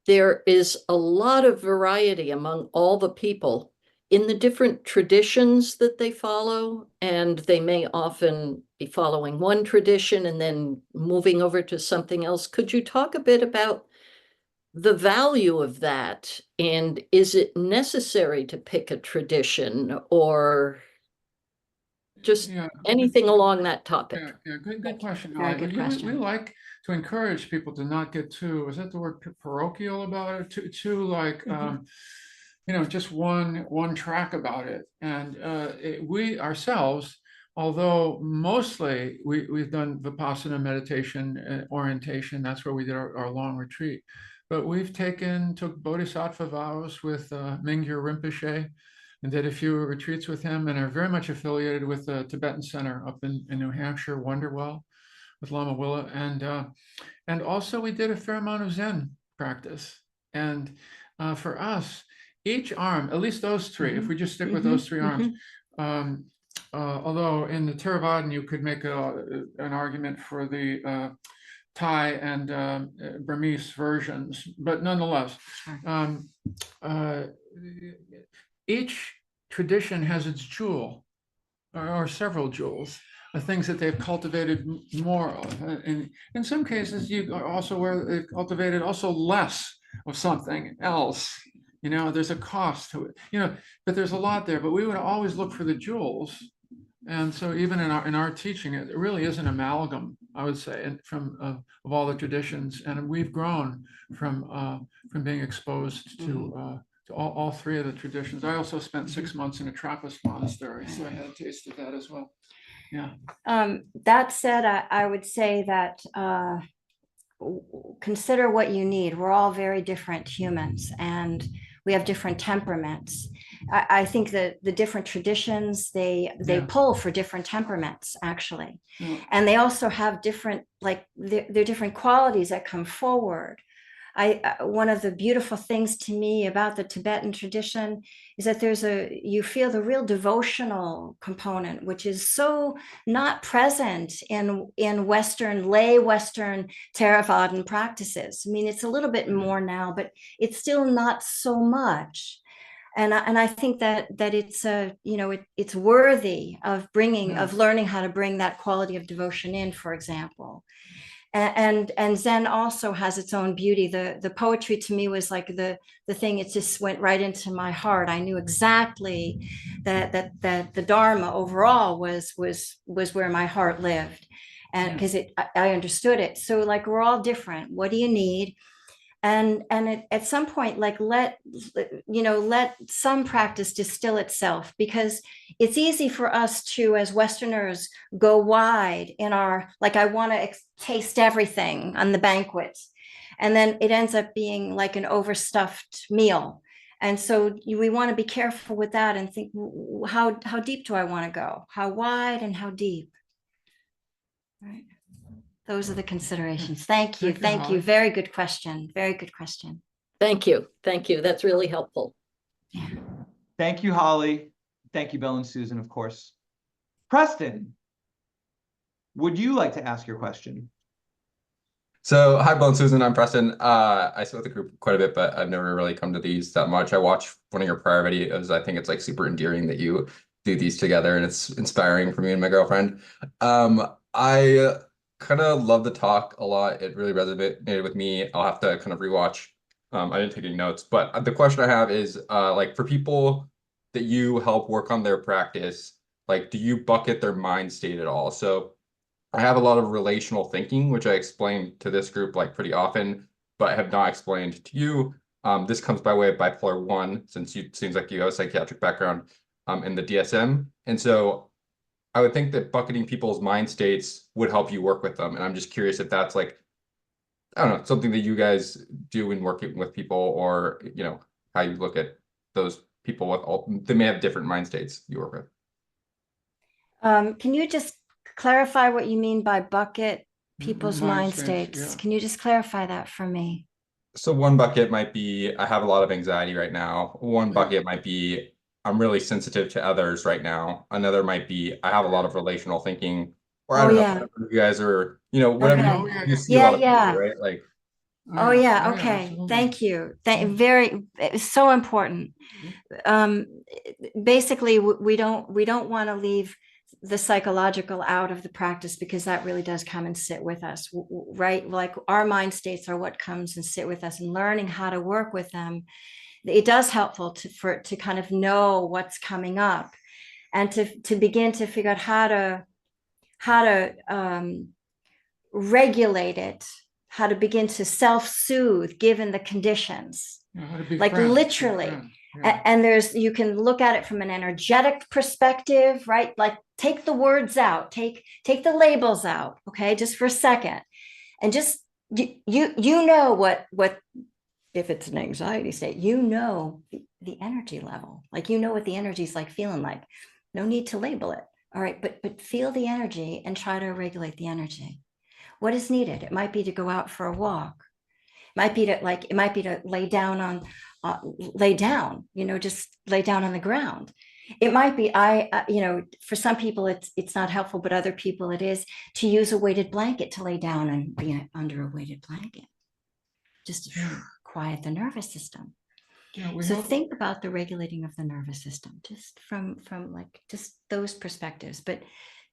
there is a lot of variety among all the people in the different traditions that they follow, and they may often be following one tradition and then moving over to something else. Could you talk a bit about the value of that, and is it necessary to pick a tradition, or just anything along that topic? Good question. Very good question. We like to encourage people to not get too, is that the word, parochial about it? Too like, just one track about it. And we ourselves, although mostly we've done Vipassana meditation orientation, that's where we did our long retreat. but we've took bodhisattva vows with Mingyur Rinpoche and did a few retreats with him, and are very much affiliated with the Tibetan Center up in New Hampshire, Wonderwell, with Lama Willa. And also we did a fair amount of Zen practice. And for us, each arm, at least those three, if we just stick with those three arms, although in the Theravadan, you could make an argument for the Thai and Burmese versions, but nonetheless, each tradition has its jewel, or several jewels, the things that they've cultivated more of. And in some cases, you are also where they've cultivated also less of something else. You know, there's a cost to it, you know, but there's a lot there. But we would always look for the jewels. And so even in our teaching, it really is an amalgam, I would say, and from of all the traditions. And we've grown from being exposed to all three of the traditions. I also spent 6 months in a Trappist monastery, so I had a taste of that as well. Yeah. That said, I would say that consider what you need. We're all very different humans, and we have different temperaments. I think that the different traditions, they pull for different temperaments, actually. And they also have different, like, they're different qualities that come forward. One of the beautiful things to me about the Tibetan tradition is that you feel the real devotional component, which is so not present in lay Western Theravadan practices. I mean, it's a little bit more now, but it's still not so much. And I think that it's it's worthy of learning how to bring that quality of devotion in, for example. And Zen also has its own beauty. The poetry to me was like the thing, it just went right into my heart. I knew exactly that the Dharma overall was where my heart lived, and because I understood it. So like, we're all different. What do you need? And at some point, like, let some practice distill itself, because it's easy for us to, as Westerners, go wide in our, like, I want to taste everything on the banquet, and then it ends up being like an overstuffed meal. And so we want to be careful with that and think, how deep do I want to go? How wide and how deep? Right. Those are the considerations. Thank you. Thank you. Very good question. Very good question. Thank you. Thank you. That's really helpful. Yeah. Thank you, Holly. Thank you, Bill and Susan, of course. Preston, would you like to ask your question? So, hi, Bill and Susan. I'm Preston. I sit with the group quite a bit, but I've never really come to these that much. I watched one of your prior videos. I think it's like super endearing that you do these together, and it's inspiring for me and my girlfriend. I kind of love the talk a lot. It really resonated with me. I'll have to kind of rewatch. I didn't take any notes, but the question I have is, like, for people that you help work on their practice, like, do you bucket their mind state at all? So I have a lot of relational thinking, which I explain to this group like pretty often, but have not explained to you. This comes by way of bipolar 1, since it seems like you have a psychiatric background in the DSM. And so I would think that bucketing people's mind states would help you work with them. And I'm just curious if that's, like, I don't know, something that you guys do in working with people, or, you know, how you look at those people with they may have different mind states you work with. Can you just clarify what you mean by bucket people's mind states? Yeah. Can you just clarify that for me? So one bucket might be, I have a lot of anxiety right now. One bucket might be, I'm really sensitive to others right now. Another might be, I have a lot of relational thinking, or I don't know, whatever you guys are, you know, whatever you see a lot of people, right? Like, okay. Thank you. It's so important. Basically, we don't want to leave the psychological out of the practice, because that really does come and sit with us, right? Like, our mind states are what comes and sit with us, and learning how to work with them, it does helpful to kind of know what's coming up, and to begin to figure out how to regulate it, how to begin to self-soothe given the conditions, like literally. And you can look at it from an energetic perspective, right? Like, take the words out, take the labels out, okay, just for a second, and just you know what if it's an anxiety state, you know the energy level, like you know what the energy is like feeling like. No need to label it. All right, but feel the energy and try to regulate the energy. What is needed? It might be to go out for a walk. It might be to lay down on lay down, just lay down on the ground. It might be for some people it's not helpful, but other people it is to use a weighted blanket, to lay down and be under a weighted blanket, just to quiet the nervous system. Yeah, So think about the regulating of the nervous system, just from like just those perspectives. But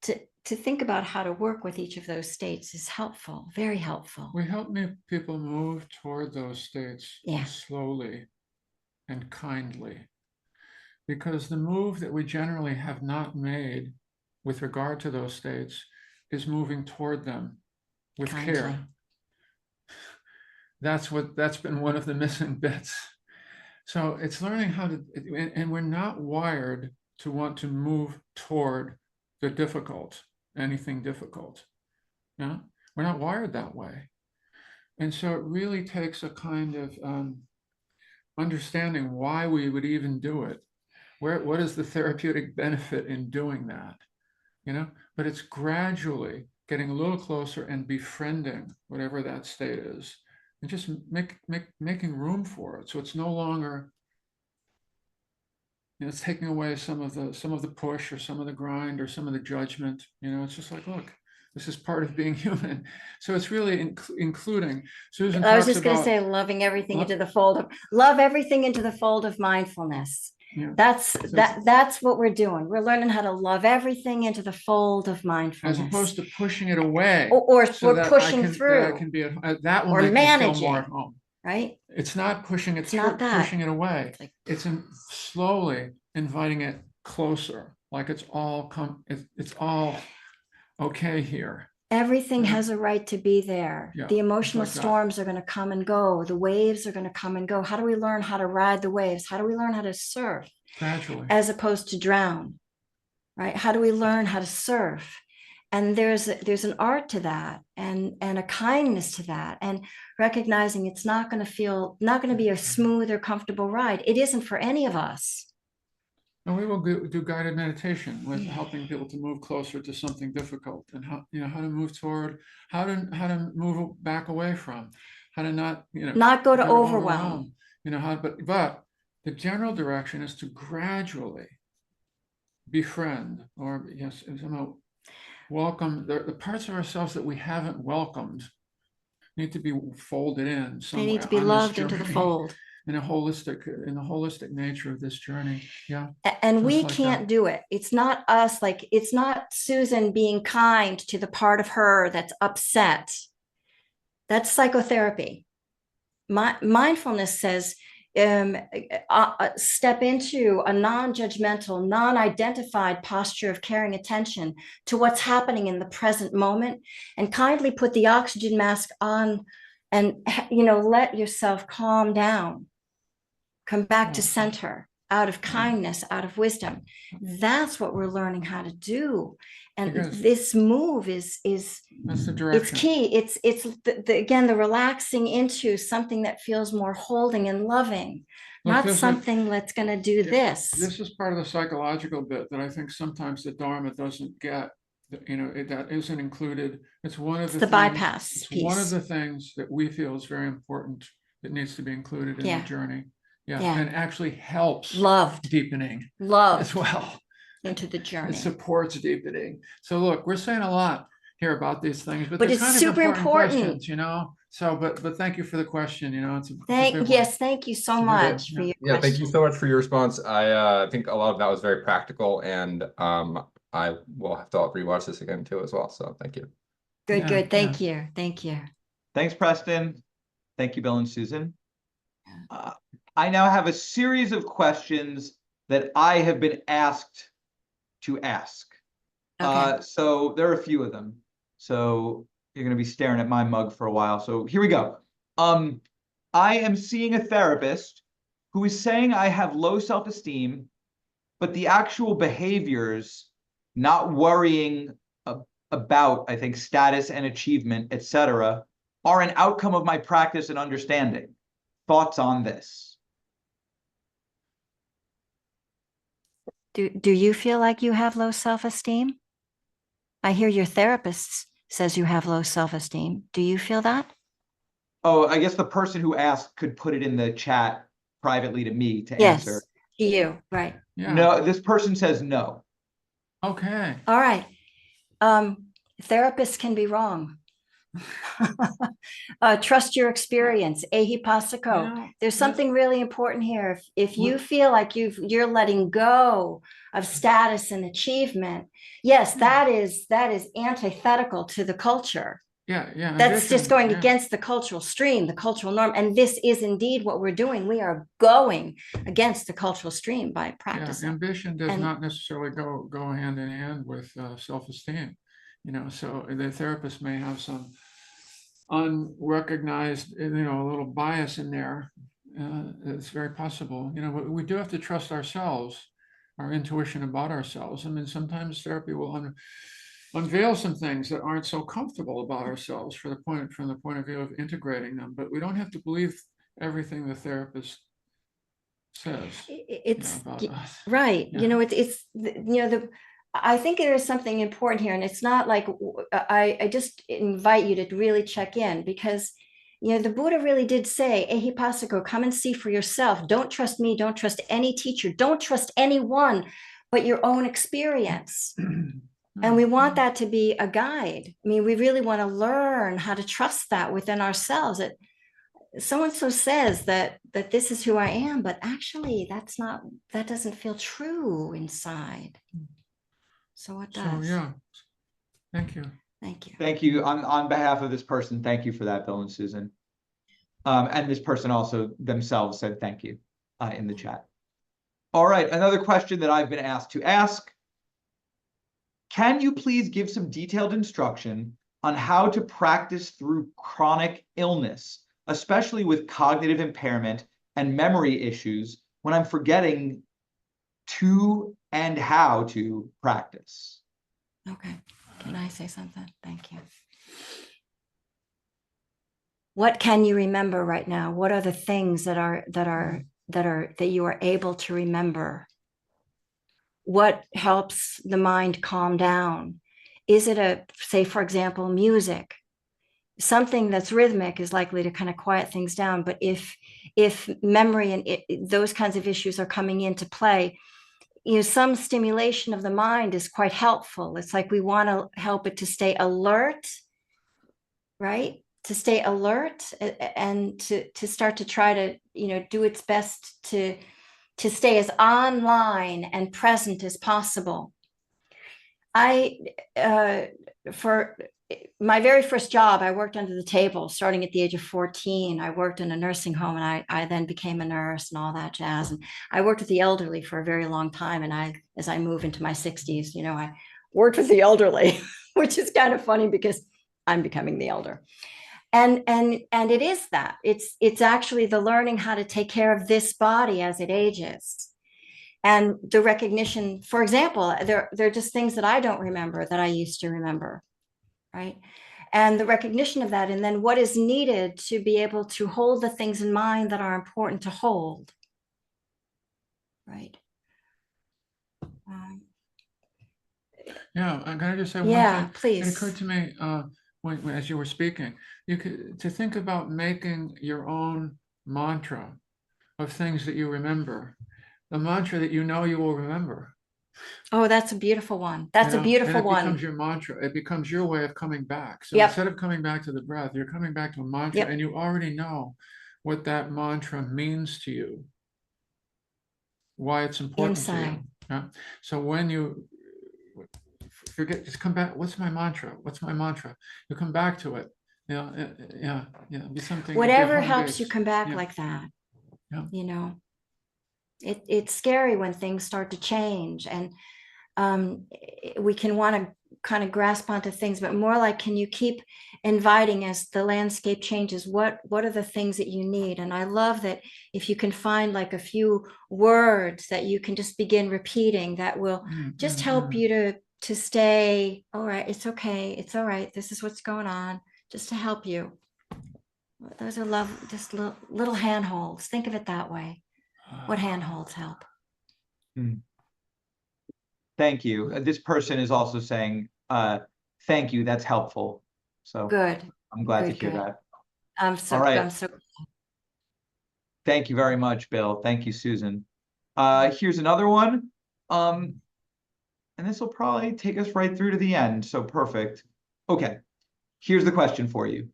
to think about how to work with each of those states is helpful, very helpful. we help people move toward those states Yeah. slowly and kindly, because the move that we generally have not made with regard to those states is moving toward them with Kindly. care. That's been one of the missing bits. So it's learning how to, and we're not wired to want to move toward the difficult, anything difficult. Yeah, we're not wired that way. And so it really takes a kind of understanding why we would even do it. What is the therapeutic benefit in doing that? But it's gradually getting a little closer and befriending whatever that state is, and just making room for it. So it's no longer, it's taking away some of the push or some of the grind or some of the judgment. It's just like, look, this is part of being human. So it's really including. Susan I was talks just going to about say, loving everything into the fold of love everything into the fold of mindfulness. Yeah. That's what we're doing. We're learning how to love everything into the fold of mindfulness, as opposed to pushing it away, or so that pushing through, that I can be that will or make me feel managing. more at home. Right? It's not pushing it It's through, not that. pushing it away. It's like, It's slowly inviting it closer, like it's all okay here. everything Yeah. has a right to be there. Yeah, The emotional it's like that. storms are going to come and go. The waves are going to come and go. How do we learn how to ride the waves? How do we learn how to surf Gradually. as opposed to drown? Right? How do we learn how to surf? And there's an art to that, and a kindness to that, and recognizing it's not going to be a smooth or comfortable ride. It isn't for any of us. And we will do guided meditation with helping people to move closer to something difficult, and how to move toward, how to move back away from, how to not go to overwhelm. But the general direction is to gradually befriend, or somehow welcome the parts of ourselves that we haven't welcomed. Need to be folded in somewhere. They need to be loved into the fold. In the holistic nature of this journey. Yeah. And we can't do it. It's not us, it's not Susan being kind to the part of her that's upset. That's psychotherapy. Mindfulness says, step into a non-judgmental, non-identified posture of caring attention to what's happening in the present moment, and kindly put the oxygen mask on, and let yourself calm down. Come back to center, out of kindness, out of wisdom. That's what we're learning how to do. And this move is that's the direction. It's key. It's again, the relaxing into something that feels more holding and loving, not something that's going to do this. This is part of the psychological bit that I think sometimes the Dharma doesn't get. That isn't included. It's one of the things, bypass piece. One of the things that we feel is very important that needs to be included in the journey. Yeah, and actually helps deepening as well into the journey. It supports deepening. So look, we're saying a lot here about these things, but it's kind super of important questions, So, but thank you for the question. It's thank you so much for your question. Thank you so much for your response. I think a lot of that was very practical, and I will have to rewatch this again too as well. So thank you. Good. Thank you. Thanks, Preston. Thank you, Bill and Susan. I now have a series of questions that I have been asked to ask. Okay. So there are a few of them. So you're going to be staring at my mug for a while. So here we go. I am seeing a therapist who is saying I have low self-esteem, but the actual behaviors, not worrying about, I think, status and achievement, etc., are an outcome of my practice and understanding. Thoughts on this? Do you feel like you have low self-esteem? I hear your therapist says you have low self-esteem. Do you feel that? Oh, I guess the person who asked could put it in the chat privately to me to Yes, answer. to you, right. Yeah. No, this person says no. Okay. All right. Therapists can be wrong. Trust your experience. Ehi passako. Yeah, There's yeah. something really important here. If you What- feel like you're letting go of status and achievement, yes, that is antithetical to the culture. Yeah, yeah. That's just ambition, going yeah. against the cultural stream, the cultural norm. And this is indeed what we're doing. We are going against the cultural stream by Yeah, practicing. ambition does And- not necessarily go hand in hand with self-esteem, so the therapist may have some unrecognized, a little bias in there. It's very possible, but we do have to trust ourselves, our intuition about ourselves. I mean, sometimes therapy will unveil some things that aren't so comfortable about ourselves from the point of view of integrating them, but we don't have to believe everything the therapist says. It's about us. right. Yeah. I think there is something important here, and it's not like I just invite you to really check in, because the Buddha really did say, "Ehi passako, come and see for yourself. Don't trust me. Don't trust any teacher. Don't trust anyone but your own experience." And we want that to be a guide. I mean, we really want to learn how to trust that within ourselves. That so-and-so says that this is who I am, but actually that doesn't feel true inside. So what So, does? yeah, thank you. Thank you. Thank you. On behalf of this person, thank you for that, Bill and Susan. And this person also themselves said thank you in the chat. All right, another question that I've been asked to ask. Can you please give some detailed instruction on how to practice through chronic illness, especially with cognitive impairment and memory issues, when I'm forgetting to and how to practice? Okay. Can I say something? Thank you. What can you remember right now? What are the things that you are able to remember? What helps the mind calm down? Is it say, for example, music? Something that's rhythmic is likely to kind of quiet things down. But if memory and those kinds of issues are coming into play, some stimulation of the mind is quite helpful. It's like we want to help it to stay alert, right? To stay alert and to start to try to, do its best to stay as online and present as possible. For my very first job, I worked under the table starting at the age of 14. I worked in a nursing home, and I then became a nurse and all that jazz. And I worked with the elderly for a very long time. And as I move into my 60s, I worked with the elderly, which is kind of funny because I'm becoming the elder. And it is that it's actually the learning how to take care of this body as it ages. And the recognition, for example, they're just things that I don't remember that I used to remember, right? And the recognition of that, and then what is needed to be able to hold the things in mind that are important to hold, right? Yeah, can I just say one Yeah, thing? please. It occurred to me as you were speaking, to think about making your own mantra of things that you remember, the mantra that you will remember. Oh, that's a beautiful one. That's a beautiful and it one. becomes your mantra. It becomes your way of coming back. So Yep. instead of coming back to the breath, you're coming back to a mantra, Yep. and you already know what that mantra means to you, why it's important to you. Yeah. So when you forget, just come back. What's my mantra? What's my mantra? You come back to it. Yeah. Be something. Whatever home helps base. you come back Yeah. like that. Yeah. It's scary when things start to change, and we can want to kind of grasp onto things, but more like, can you keep inviting as the landscape changes? What are the things that you need? And I love that if you can find like a few words that you can just begin repeating, that will just help you to stay, all right, it's okay, it's all right, this is what's going on, just to help you. Those are love, just little handholds. Think of it that way. What handholds help? Thank you. This person is also saying, thank you, that's helpful. So Good. I'm glad to Good, hear good. that. I'm so, All right. I'm so, Thank you very much, Bill. Thank you, Susan. Here's another one. And this will probably take us right through to the end. So perfect. Okay. Here's the question for you.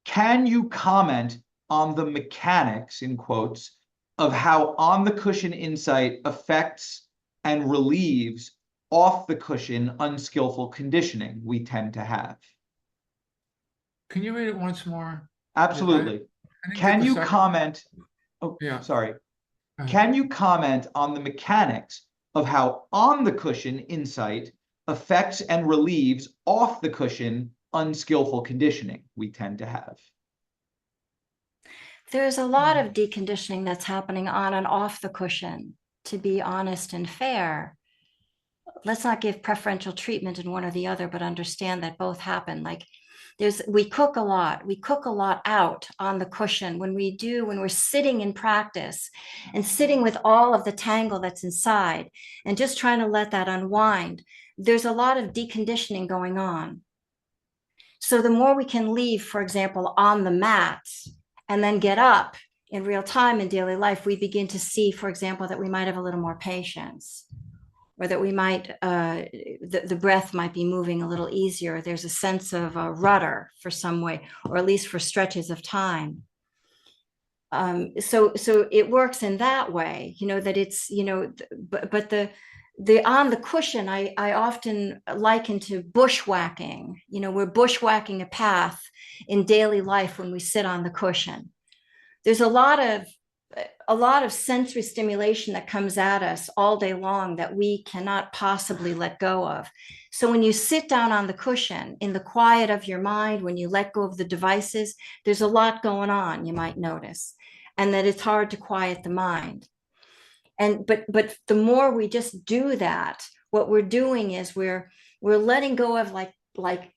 Can you comment on the mechanics, in quotes, of how on the cushion insight affects and relieves off the cushion unskillful conditioning we tend to have? Can you read it once more? Absolutely. I didn't get Can the you second- comment? Oh, Yeah. sorry. Go ahead. Can you comment on the mechanics of how on the cushion insight affects and relieves off the cushion unskillful conditioning we tend to have? there's a lot of deconditioning that's happening on and off the cushion, to be honest and fair. Let's not give preferential treatment in one or the other, but understand that both happen. Like we cook a lot out on the cushion when we're sitting in practice and sitting with all of the tangle that's inside and just trying to let that unwind. There's a lot of deconditioning going on. So the more we can leave, for example, on the mat and then get up in real time in daily life, we begin to see, for example, that we might have a little more patience, or that we might, the breath might be moving a little easier. There's a sense of a rudder for some way, or at least for stretches of time. So it works in that way, that it's, but the on the cushion, I often liken to bushwhacking. We're bushwhacking a path in daily life when we sit on the cushion. There's a lot of sensory stimulation that comes at us all day long that we cannot possibly let go of. So when you sit down on the cushion in the quiet of your mind, when you let go of the devices, there's a lot going on, you might notice, and that it's hard to quiet the mind. But the more we just do that, what we're doing is we're letting go of like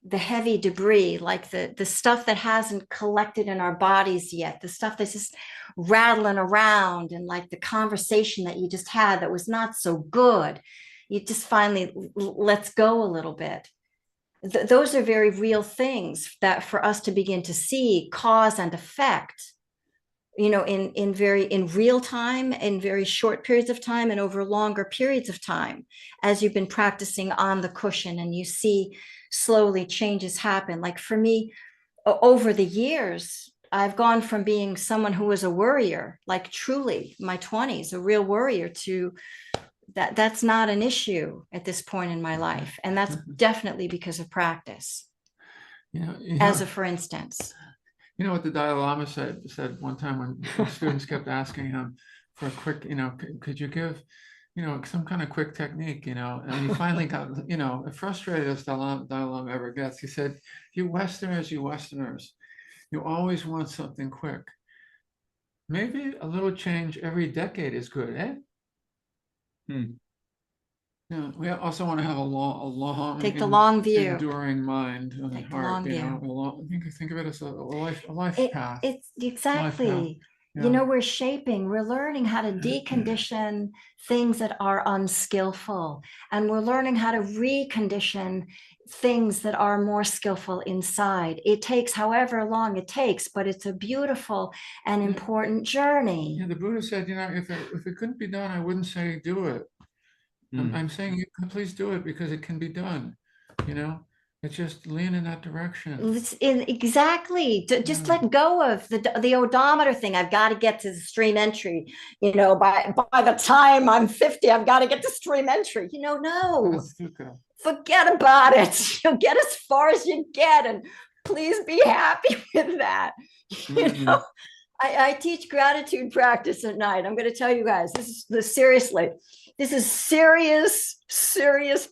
the heavy debris, like the stuff that hasn't collected in our bodies yet, the stuff that's just rattling around, and like the conversation that you just had that was not so good. You just finally lets go a little bit. Those are very real things that for us to begin to see cause and effect, in real time, in very short periods of time, and over longer periods of time, as you've been practicing on the cushion, and you see slowly changes happen. Like for me, over the years, I've gone from being someone who was a worrier, like truly my 20s, a real worrier, to that's not an issue at this point in my life. And that's definitely because of practice. As a for instance. You know what the Dalai Lama said one time when students kept asking him for a quick, could you give, some kind of quick technique, and he finally got, frustrated as Dalai Lama ever gets. He said, you Westerners, you always want something quick. Maybe a little change every decade is good, eh? Yeah, we also want to have a long, take the long view, enduring mind and take heart. The long view. Think of it as a life path. It's exactly. Yeah. We're learning how to decondition things that are unskillful, and we're learning how to recondition things that are more skillful inside. It takes however long it takes, but it's a beautiful and important journey. Yeah, the Buddha said, if it couldn't be done, I wouldn't say do it. I'm saying you can please do it because it can be done. It's just lean in that direction. Exactly. Just let go of the odometer thing. I've got to get to the stream entry. By the time I'm 50, I've got to get to stream entry. No. Forget about it. You'll get as far as you get, and please be happy with that. I teach gratitude practice at night. I'm going to tell you guys, seriously. This is serious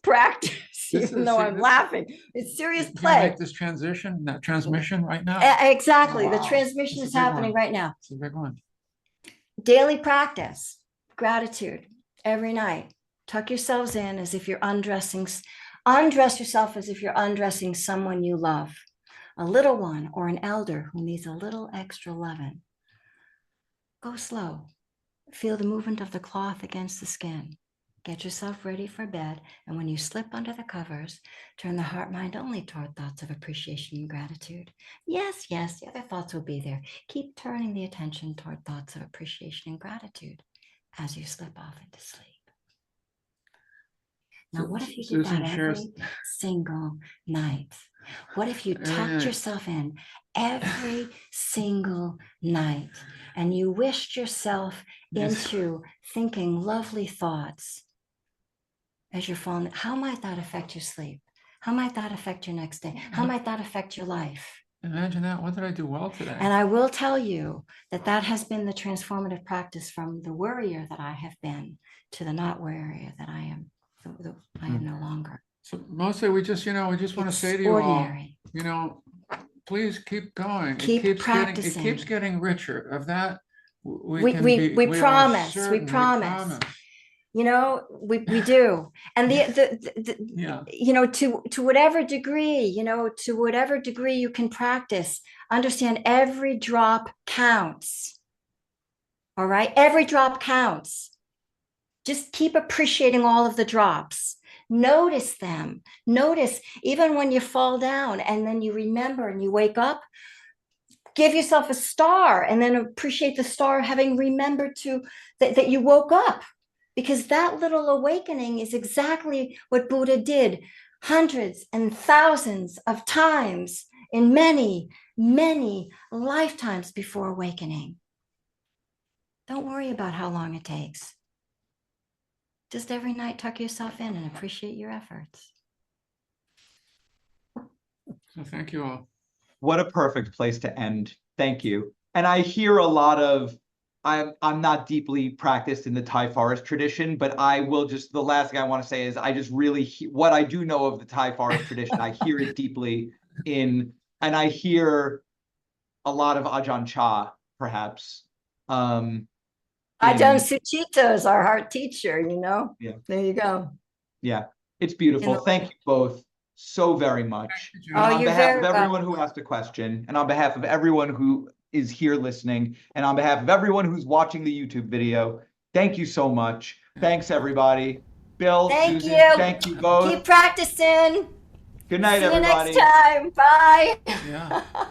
practice. Even though I'm laughing, it's serious play. Make this transmission right now. Exactly. The transmission is happening right now. It's a big one. Daily practice, gratitude every night. Tuck yourselves in as if you're undressing. Undress yourself as if you're undressing someone you love. a little one or an elder who needs a little extra loving. Go slow. Feel the movement of the cloth against the skin. Get yourself ready for bed, and when you slip under the covers, turn the heart mind only toward thoughts of appreciation and gratitude. Yes, yes, the other thoughts will be there. Keep turning the attention toward thoughts of appreciation and gratitude as you slip off into sleep. Now, what if you did Susan that shares- every single night? What if you tucked night. yourself in every single night and you wished yourself Yes. into thinking lovely thoughts as you're falling? How might that affect your sleep? How might that affect your next day? How might that affect your life? Imagine that. What did I do well today? And I will tell you that that has been the transformative practice from the worrier that I have been to the not worrier that I am. I am no longer. So mostly we just want to It's say to you ordinary. all, please keep going. Keep it practicing. keeps getting richer. Of that, We we promise. are We certain, promise. We do. And Yeah. to whatever degree, to whatever degree you can practice, understand every drop counts. All right. Every drop counts. Just keep appreciating all of the drops. Notice them. Notice even when you fall down and then you remember and you wake up, give yourself a star and then appreciate the star having remembered that you woke up. Because that little awakening is exactly what Buddha did hundreds and thousands of times in many, many lifetimes before awakening. Don't worry about how long it takes. Just every night, tuck yourself in and appreciate your efforts. So thank you all. What a perfect place to end. Thank you. And I hear a lot of, I'm not deeply practiced in the Thai forest tradition, but I will just, the last thing I want to say is I just really, what I do know of the Thai forest tradition, I hear it deeply and I hear a lot of Ajahn Chah, perhaps. Ajahn in- Suchita is our heart teacher, Yeah. There you go. Yeah, it's beautiful. Thank you both so very much. Thank you, And John. on you're behalf very of everyone who asked a question, and on behalf of everyone who is here listening, and on behalf of everyone who's watching the YouTube video, thank you so much. Thanks, everybody. Bill, Thank Susan, you. thank you both. Keep practicing. Good night, See you everybody. next time. Bye. Yeah.